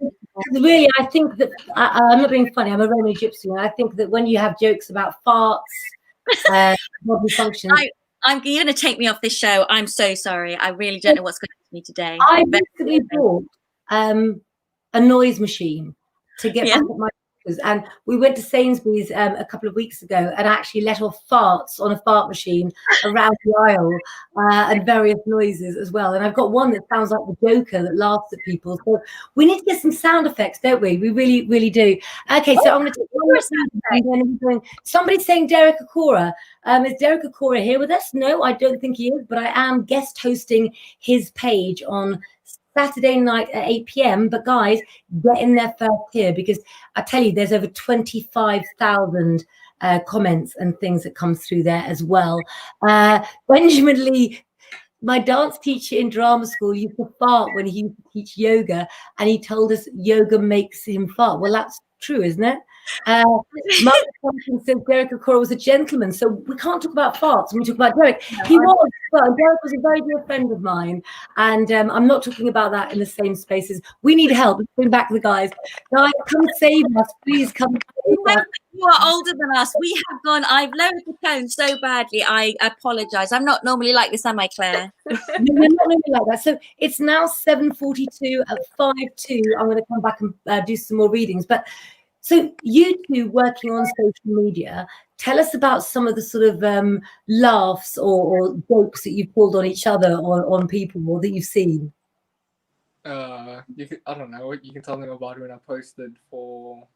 Speaker 1: really, I think that I'm not being funny. I'm a Roman gypsy, and I think that when you have jokes about farts, bodily functions,
Speaker 4: you're going to take me off this show. I'm so sorry. I really don't know what's going me today.
Speaker 1: I
Speaker 4: Very
Speaker 1: recently bought a noise machine to get
Speaker 4: Yeah.
Speaker 1: back at my speakers, and we went to Sainsbury's a couple of weeks ago and actually let off farts on a fart machine around the aisle and various noises as well. And I've got one that sounds like the Joker that laughs at people. So we need to get some sound effects, don't we? We really, really do. Okay, so I'm going to take one more sound effect, and then we're doing. Somebody's saying Derek Akora. Is Derek Akora here with us? No, I don't think he is, but I am guest hosting his page on Saturday night at 8 p.m. But guys, get in there first here, because I tell you, there's over 25,000 comments and things that come through there as well. Benjamin Lee, my dance teacher in drama school, used to fart when he used to teach yoga, and he told us yoga makes him fart. Well, that's true, isn't it? Mark Thompson says Derek Akora was a gentleman, so we can't talk about farts when we talk about Derek. He was, well, Derek was a very dear friend of mine, and I'm not talking about that in the same spaces. We need help. Let's bring back the guys. Guys, come save us, please. Come save us.
Speaker 4: You are older than us. We have gone. I've lowered the tone so badly. I apologize. I'm not normally like this, am I, Claire?
Speaker 1: No, we're not really like that. So it's now 7:42 at 5:02. I'm going to come back and do some more readings. But so you two working on social media, tell us about some of the sort of laughs or jokes that you've pulled on each other or on people, or that you've seen.
Speaker 3: I don't know. You can tell them about when I posted for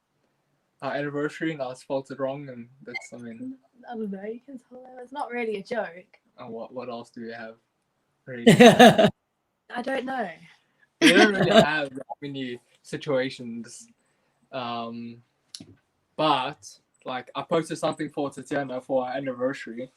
Speaker 3: our anniversary and I spelled it wrong, and that's, I mean,
Speaker 2: I don't know. You can tell them it's not really a joke.
Speaker 3: What else do we have? Really?
Speaker 2: I don't know.
Speaker 3: We don't really have that many situations, but like I posted something for Tatiana for our anniversary,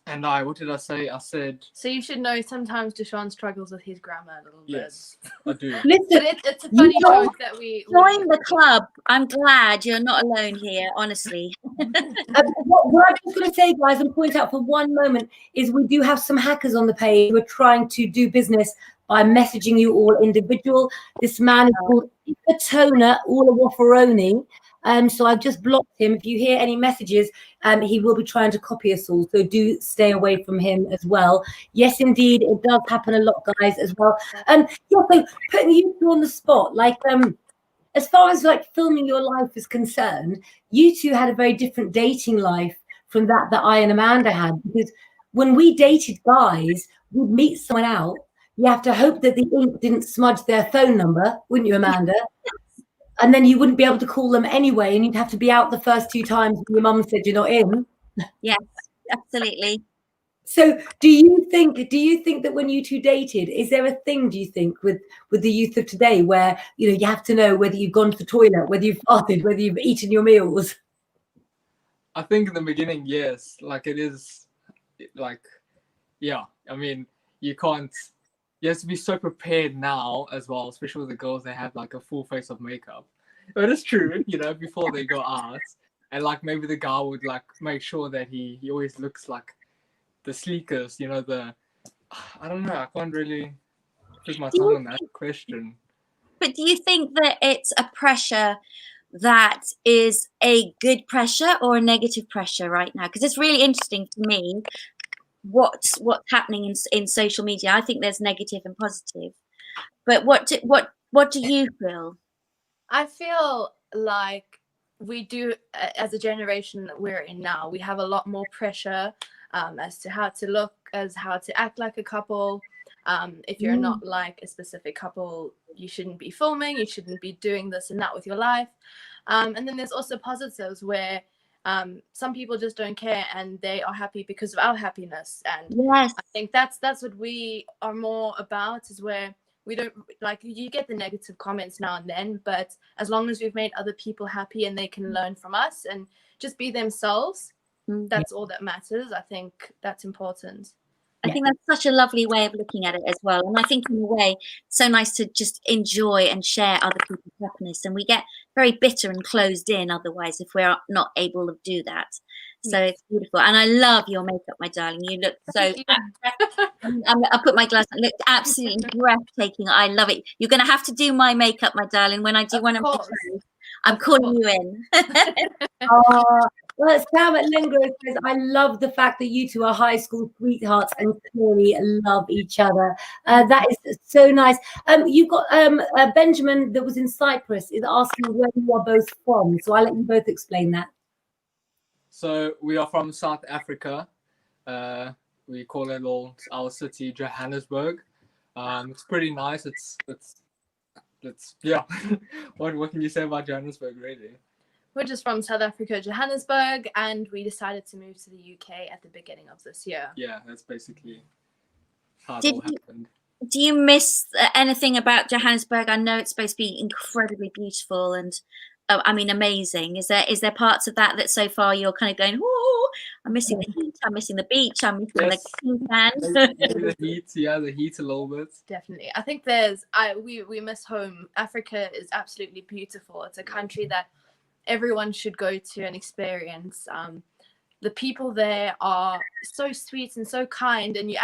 Speaker 3: and what did I say? I said.
Speaker 2: So you should know sometimes Deshaun struggles with his grammar a little bit.
Speaker 3: Yes, I do.
Speaker 1: Listen,
Speaker 2: But it's a funny joke that we
Speaker 4: Join the club. I'm glad you're not alone here, honestly.
Speaker 1: what I'm just going to say, guys, and point out for one moment, is we do have some hackers on the page who are trying to do business by messaging you all individual. This man is called Ikatona Olawafaroni. So I've just blocked him. If you hear any messages, he will be trying to copy us all. So do stay away from him as well. Yes, indeed, it does happen a lot, guys, as well. Yeah, so putting you two on the spot, like as far as like filming your life is concerned, you two had a very different dating life from that I and Amanda had. Because when we dated guys, we'd meet someone out. You have to hope that the ink didn't smudge their phone number, wouldn't you, Amanda? And then you wouldn't be able to call them anyway, and you'd have to be out the first 2 times when your mum said you're not in.
Speaker 4: Yes, absolutely.
Speaker 1: So do you think that when you two dated, is there a thing, do you think, with the youth of today where, you know, you have to know whether you've gone to the toilet, whether you've farted, whether you've eaten your meals?
Speaker 3: I think in the beginning, yes. Like it is, like, yeah. I mean, you have to be so prepared now as well, especially with the girls. They have like a full face of makeup. But it's true, you know, before they go out, and like maybe the guy would like make sure that he always looks like the sleekest, you know, I don't know, I can't really put my tongue on that question.
Speaker 4: But do you think that it's a pressure that is a good pressure or a negative pressure right now? Because it's really interesting to me what's happening in social media. I think there's negative and positive. But what do you feel?
Speaker 2: I feel like we do, as a generation that we're in now, we have a lot more pressure as to how to look, as how to act like a couple. If you're not like a specific couple, you shouldn't be filming, you shouldn't be doing this and that with your life. And then there's also positives where some people just don't care and they are happy because of our happiness. And
Speaker 4: yes,
Speaker 2: I think that's what we are more about, is where we don't, like, you get the negative comments now and then, but as long as we've made other people happy and they can learn from us and just be themselves, that's all that matters. I think that's important.
Speaker 4: I think that's such a lovely way of looking at it as well. And I think in a way, it's so nice to just enjoy and share other people's happiness. And we get very bitter and closed in otherwise if we're not able to do that. So it's beautiful. And I love your makeup, my darling. You look so, I'll put my glass on. It looked absolutely breathtaking. I love it. You're going to have to do my makeup, my darling, when I do one of my shows. I'm calling you in.
Speaker 1: Well, Sam at Lengro says, I love the fact that you two are high school sweethearts and clearly love each other. That is so nice. You've got Benjamin that was in Cyprus is asking where you are both from. So I'll let you both explain that.
Speaker 3: So we are from South Africa. We call it our city Johannesburg. It's pretty nice. It's yeah. What can you say about Johannesburg, really?
Speaker 2: We're just from South Africa, Johannesburg, and we decided to move to the UK at the beginning of this year.
Speaker 3: Yeah, that's basically how it all happened.
Speaker 4: Do you miss anything about Johannesburg? I know it's supposed to be incredibly beautiful and, I mean, amazing. Is there parts of that so far you're kind of going, oh, I'm missing the heat, I'm missing the beach, I'm missing the clean sand?
Speaker 3: The heat, yeah, the heat a little bit.
Speaker 2: Definitely. I think we miss home. Africa is absolutely beautiful. It's a country that everyone should go to and experience. The people there are so sweet and so kind, and you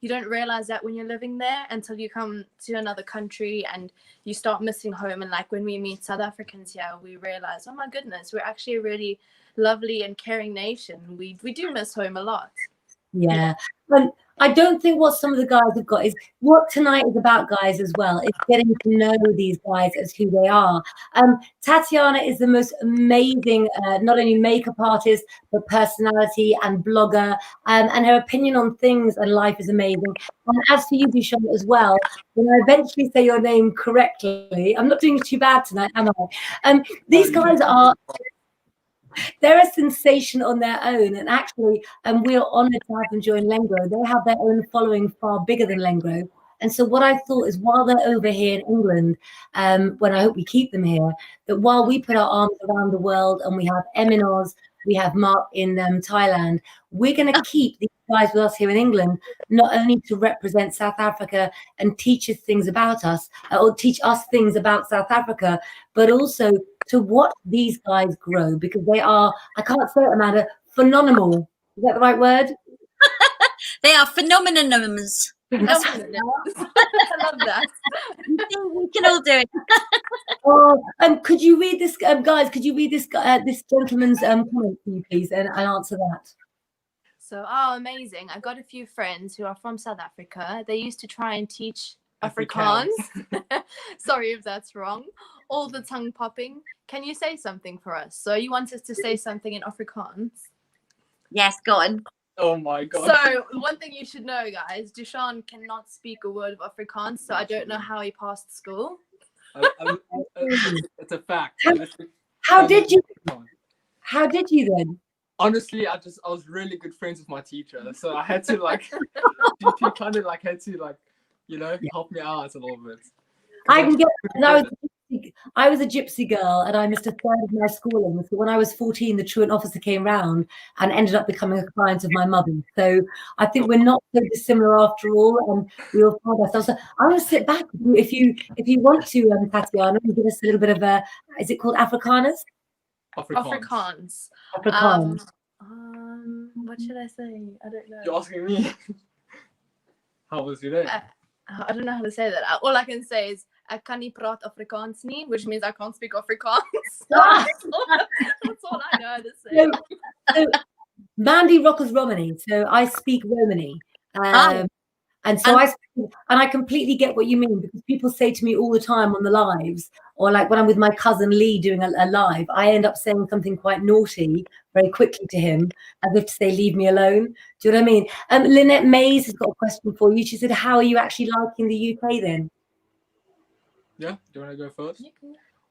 Speaker 2: don't realize that when you're living there until you come to another country and you start missing home. And like when we meet South Africans here, we realize, oh my goodness, we're actually a really lovely and caring nation. We do miss home a lot.
Speaker 1: Yeah. I don't think what some of the guys have got is what tonight is about, guys, as well. It's getting to know these guys as who they are. Tatiana is the most amazing, not only makeup artist, but personality and blogger. And her opinion on things and life is amazing. And as for you, Duchamp, as well, when I eventually say your name correctly, I'm not doing too bad tonight, am I? These guys they're a sensation on their own, and actually, we're honoured to have them join Lengro. They have their own following far bigger than Lengro. And so what I thought is, while they're over here in England, when I hope we keep them here, that while we put our arms around the world and we have Em in Oz, we have Mark in Thailand, we're going to keep these guys with us here in England, not only to represent South Africa and teach us things about us, or teach us things about South Africa, but also to watch these guys grow, because they are, I can't say it, Amanda, phenomenal. Is that the right word?
Speaker 4: They are phenomenons.
Speaker 2: I love that.
Speaker 4: We can all do it.
Speaker 1: Could you read this, guys? Could you read this gentleman's comment for you, please, and answer that?
Speaker 2: So, amazing! I got a few friends who are from South Africa. They used to try and teach Afrikaans. Sorry if that's wrong. All the tongue popping. Can you say something for us? So you want us to say something in Afrikaans?
Speaker 4: Yes, go on.
Speaker 3: Oh my god.
Speaker 2: So one thing you should know, guys, Duchamp cannot speak a word of Afrikaans, so I don't know how he passed school.
Speaker 3: It's a fact.
Speaker 1: How did you then?
Speaker 3: Honestly, I was really good friends with my teacher, so I had to she kind of had to help me out a little bit.
Speaker 1: I can get. I was a gypsy girl, and I missed a third of my schooling. So when I was 14, the truant officer came round and ended up becoming a client of my mother. So I think we're not so dissimilar after all, and we all find ourselves. So I'm going to sit back if you want to, Tatiana, and give us a little bit of a. Is it called Afrikaners?
Speaker 2: Afrikaans.
Speaker 1: Afrikaans.
Speaker 2: What should I say? I don't know.
Speaker 3: You're asking me. How was your day?
Speaker 2: I don't know how to say that. All I can say is ek kan nie praat Afrikaans nie, which means I can't speak Afrikaans. That's all I know how to say.
Speaker 1: So, Mandy Rockers Romani. So I speak Romani. And so I completely get what you mean, because people say to me all the time on the lives, or like when I'm with my cousin Lee doing a live, I end up saying something quite naughty very quickly to him, as if to say, leave me alone. Do you know what I mean? Lynette Mays has got a question for you. She said, how are you actually liking the UK then?
Speaker 3: Yeah, do you want to go first?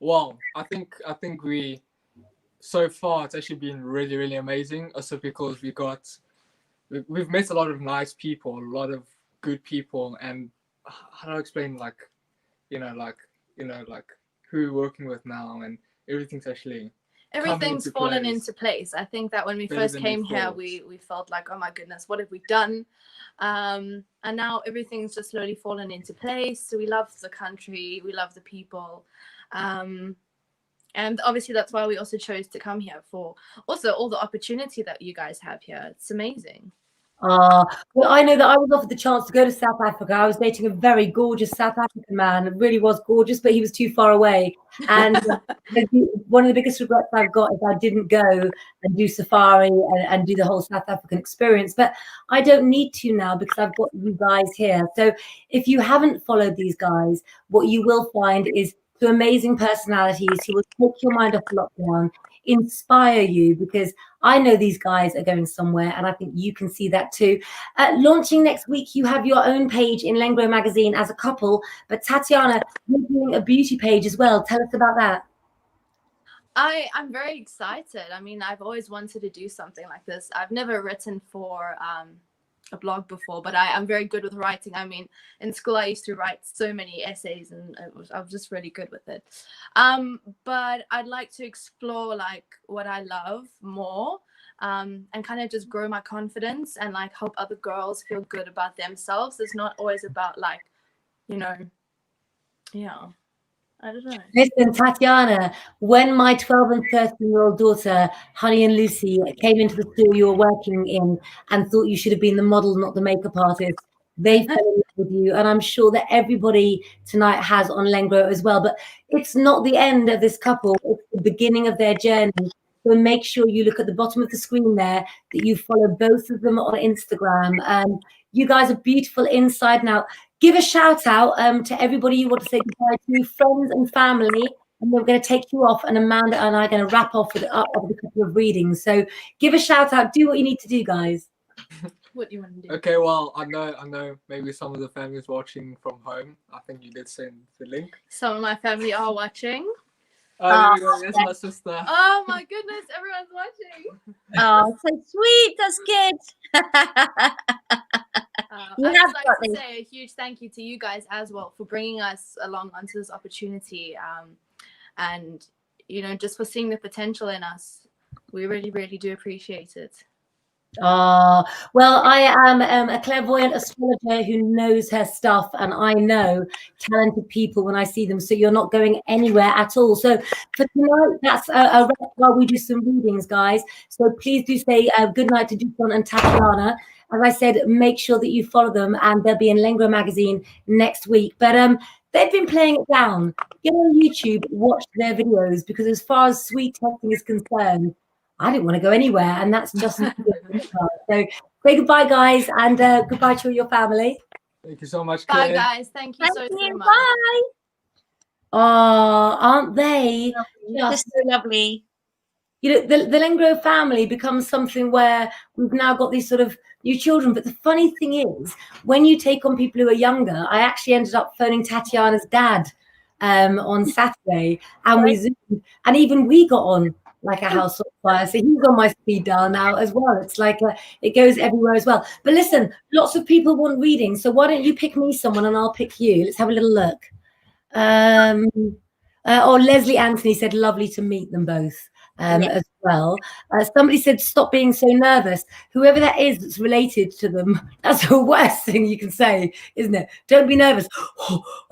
Speaker 3: Well, I think we, so far, it's actually been really, really amazing. Also because we've met a lot of nice people, a lot of good people, and how do I explain, who we're working with now, and everything's
Speaker 2: fallen into place. I think that when we first came here, we felt like, oh my goodness, what have we done? And now everything's just slowly fallen into place. So we love the country, we love the people, and obviously that's why we also chose to come here, for also all the opportunity that you guys have here. It's amazing.
Speaker 1: Well, I know that I was offered the chance to go to South Africa. I was dating a very gorgeous South African man. It really was gorgeous, but he was too far away. And one of the biggest regrets I've got is I didn't go and do safari and do the whole South African experience. But I don't need to now because I've got you guys here. So if you haven't followed these guys, what you will find is two amazing personalities who will take your mind off lockdown, inspire you, because I know these guys are going somewhere, and I think you can see that too. Launching next week, you have your own page in Lengro magazine as a couple, but Tatiana, you're doing a beauty page as well. Tell us about that.
Speaker 2: I'm very excited. I mean, I've always wanted to do something like this. I've never written for a blog before, but I'm very good with writing. I mean, in school I used to write so many essays, and I was just really good with it. But I'd like to explore like what I love more, and kind of just grow my confidence and like help other girls feel good about themselves. It's not always about like, you know, yeah, I don't know.
Speaker 1: Listen, Tatiana, when my 12 and 13-year-old daughter, Honey and Lucy, came into the store you were working in and thought you should have been the model, not the makeup artist, they fell in love with you. And I'm sure that everybody tonight has on Lengro as well. But it's not the end of this couple. It's the beginning of their journey. So make sure you look at the bottom of the screen there, that you follow both of them on Instagram. You guys are beautiful inside and out. Give a shout out to everybody you want to say goodbye to, friends and family, and we're going to take you off, and Amanda and I are going to wrap off with a couple of readings. So give a shout out, do what you need to do, guys.
Speaker 2: What do you want to do?
Speaker 3: Okay, well, I know maybe some of the families watching from home. I think you did send the link.
Speaker 2: Some of my family are watching.
Speaker 3: Oh, yes, my sister.
Speaker 2: Oh my goodness, everyone's watching.
Speaker 4: Oh, so sweet. That's good.
Speaker 2: I'd just like to say a huge thank you to you guys as well for bringing us along onto this opportunity, and you know, just for seeing the potential in us. We really, really do appreciate it.
Speaker 1: Well, I am a clairvoyant astrologer who knows her stuff, and I know talented people when I see them, so you're not going anywhere at all. So for tonight, that's a wrap while we do some readings, guys. So please do say good night to Dusan and Tatiana. As I said, make sure that you follow them, and they'll be in Lengro magazine next week. But they've been playing it down. Get on YouTube, watch their videos, because as far as sweet testing is concerned, I didn't want to go anywhere, and that's just so say goodbye, guys, and goodbye to your family.
Speaker 3: Thank you so much,
Speaker 2: Bye,
Speaker 3: Claire.
Speaker 2: guys. Thank you so much.
Speaker 4: Bye.
Speaker 1: Oh, aren't they
Speaker 4: Just so lovely?
Speaker 1: You know, the Lengro family becomes something where we've now got these sort of new children. But the funny thing is, when you take on people who are younger, I actually ended up phoning Tatiana's dad on Saturday, and we zoomed, and even we got on like a house on fire. So he's on my speed dial now as well. It's like it goes everywhere as well. But listen, lots of people want reading, so why don't you pick me someone and I'll pick you? Let's have a little look. Leslie Anthony said lovely to meet them both as well. Somebody said stop being so nervous. Whoever that is that's related to them, that's the worst thing you can say, isn't it? Don't be nervous.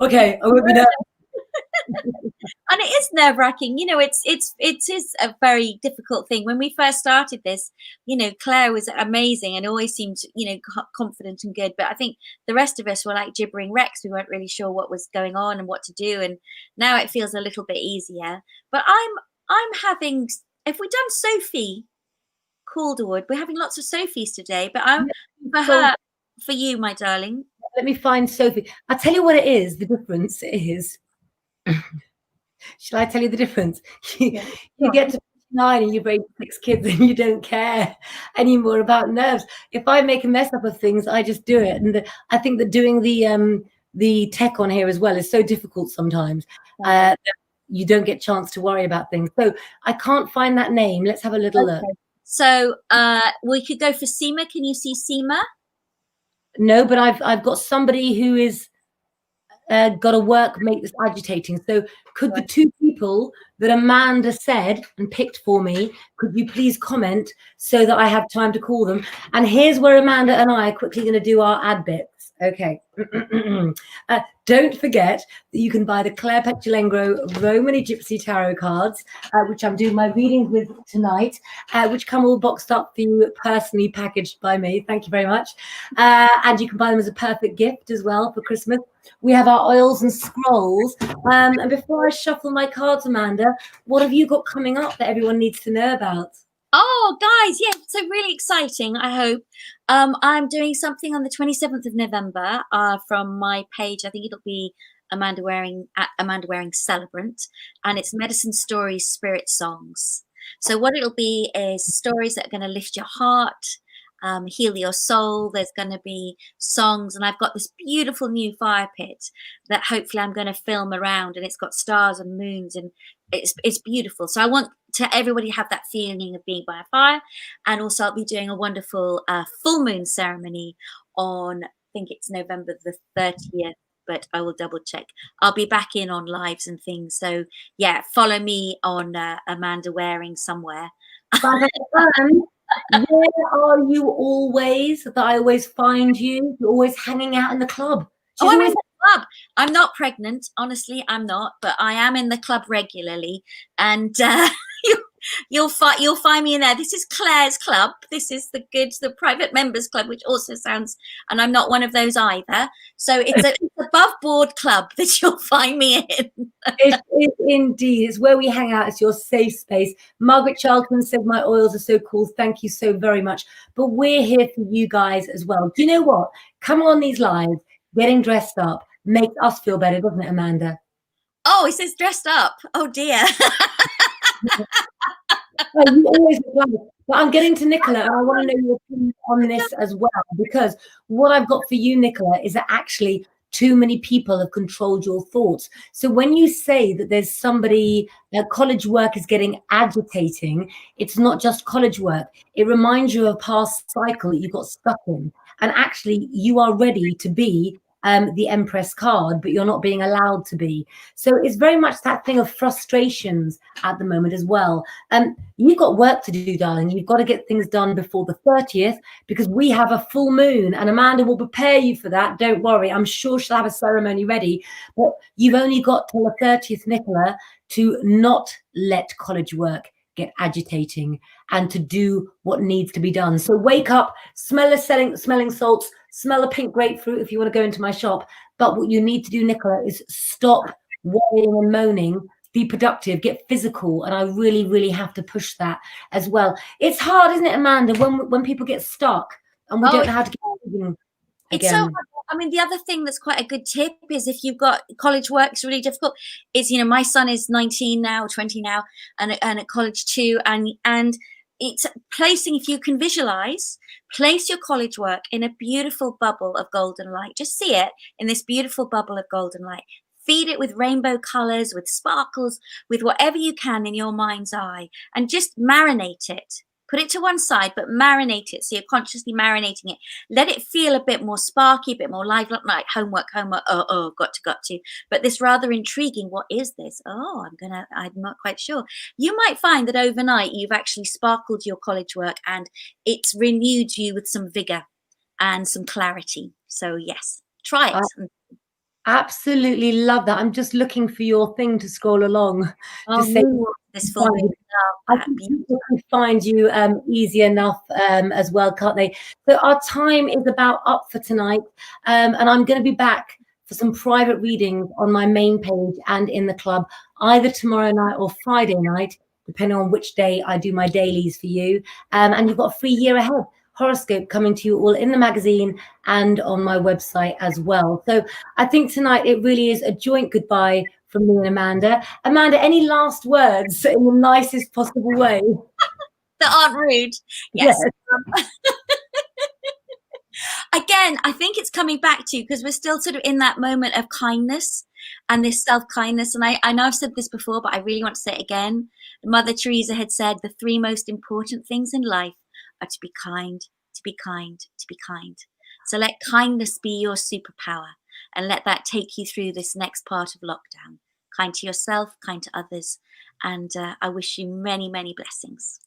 Speaker 1: Okay, I won't be nervous.
Speaker 4: And it is nerve-wracking, you know. It is a very difficult thing. When we first started this, you know, Claire was amazing and always seemed, you know, confident and good, but I think the rest of us were like gibbering wrecks. We weren't really sure what was going on and what to do, and now it feels a little bit easier. But I'm having, have we done Sophie Calderwood? We're having lots of Sophies today, but I'm for you, my darling.
Speaker 1: Let me find Sophie. I'll tell you what it is. The difference is, shall I tell you the difference? You get to 9 and you raise 6 kids and you don't care anymore about nerves. If I make a mess up of things, I just do it. And I think that doing the tech on here as well is so difficult sometimes. You don't get a chance to worry about things. So I can't find that name. Let's have a little look.
Speaker 4: So we could go for Seema. Can you see Seema?
Speaker 1: No, but I've got somebody who is got to work make this agitating. So could the 2 people that Amanda said and picked for me, could you please comment so that I have time to call them? And here's where Amanda and I are quickly going to do our ad bits. Okay. Don't forget that you can buy the Claire Lengro Romany Gypsy Tarot cards, which I'm doing my readings with tonight, which come all boxed up for you, personally packaged by me. Thank you very much. And you can buy them as a perfect gift as well for Christmas. We have our oils and scrolls. And before I shuffle my cards, Amanda, what have you got coming up that everyone needs to know about?
Speaker 4: Oh, guys, yeah, so really exciting, I hope. I'm doing something on the 27th of November from my page. I think it'll be Amanda Waring at Amanda Waring Celebrant, and it's Medicine Stories, Spirit Songs. So what it'll be is stories that are going to lift your heart, heal your soul. There's going to be songs, and I've got this beautiful new fire pit that hopefully I'm going to film around, and it's got stars and moons, and it's beautiful. So I want to everybody have that feeling of being by a fire. And also I'll be doing a wonderful full moon ceremony on, I think it's November the 30th, but I will double check. I'll be back in on lives and things. So yeah, follow me on Amanda Waring somewhere.
Speaker 1: Where are you always? That I always find you. You're always hanging out in the club.
Speaker 4: Oh, I'm in the club. I'm not pregnant, honestly. I'm not, but I am in the club regularly, and you'll find me in there. This is Claire's club. This is the private members club, which also sounds, and I'm not one of those either. So it's an above board club that you'll find me in.
Speaker 1: It is indeed. It's where we hang out. It's your safe space. Margaret Charlton said my oils are so cool. Thank you so very much. But we're here for you guys as well. Do you know what? Come on these lives. Getting dressed up makes us feel better, doesn't it, Amanda?
Speaker 4: Oh, it says dressed up. Oh dear.
Speaker 1: Well, you always love it. But I'm getting to Nicola, and I want to know your opinion on this as well, because what I've got for you, Nicola, is that actually too many people have controlled your thoughts. So when you say that there's somebody, college work is getting agitating, it's not just college work. It reminds you of a past cycle that you got stuck in. And actually, you are ready to be the Empress card, but you're not being allowed to be. So it's very much that thing of frustrations at the moment as well. You've got work to do, darling. You've got to get things done before the 30th, because we have a full moon, and Amanda will prepare you for that. Don't worry. I'm sure she'll have a ceremony ready, but you've only got till the 30th, Nicola, to not let college work get agitating and to do what needs to be done. So wake up, smell a smelling salts, smell a pink grapefruit if you want to go into my shop. But what you need to do, Nicola, is stop worrying and moaning, be productive, get physical. And I really, really have to push that as well. It's hard, isn't it, Amanda, when people get stuck and we don't know how to get moving
Speaker 4: again. It's so hard. I mean, the other thing that's quite a good tip is if you've got college work, it's really difficult. Is, you know, my son is 19 now, 20 now, and at college too. And it's placing, if you can visualize, place your college work in a beautiful bubble of golden light. Just see it in this beautiful bubble of golden light. Feed it with rainbow colors, with sparkles, with whatever you can in your mind's eye, and just marinate it. Put it to one side, but marinate it. So you're consciously marinating it. Let it feel a bit more sparky, a bit more lively, like homework. Got to. But this rather intriguing, what is this? I'm not quite sure. You might find that overnight you've actually sparkled your college work and it's renewed you with some vigor and some clarity. So yes, try it.
Speaker 1: Absolutely love that. I'm just looking for your thing to scroll along.
Speaker 4: This full
Speaker 1: I think people can find you easy enough as well, can't they? So our time is about up for tonight, and I'm going to be back for some private readings on my main page and in the club, either tomorrow night or Friday night, depending on which day I do my dailies for you. And you've got a free year ahead horoscope coming to you all in the magazine and on my website as well. So I think tonight it really is a joint goodbye from me and Amanda. Amanda, any last words in the nicest possible way?
Speaker 4: That aren't rude. Yes. Again, I think it's coming back to, because we're still sort of in that moment of kindness and this self-kindness. And I know I've said this before, but I really want to say it again. Mother Teresa had said the three most important things in life are to be kind, to be kind, to be kind. So let kindness be your superpower, and let that take you through this next part of lockdown. Kind to yourself, kind to others, and I wish you many, many blessings.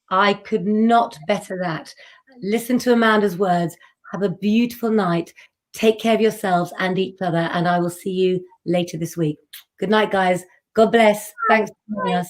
Speaker 1: I could not better that. Listen to Amanda's words. Have a beautiful night. Take care of yourselves and each other, and I will see you later this week. Good night, guys. God bless. Thanks for joining us.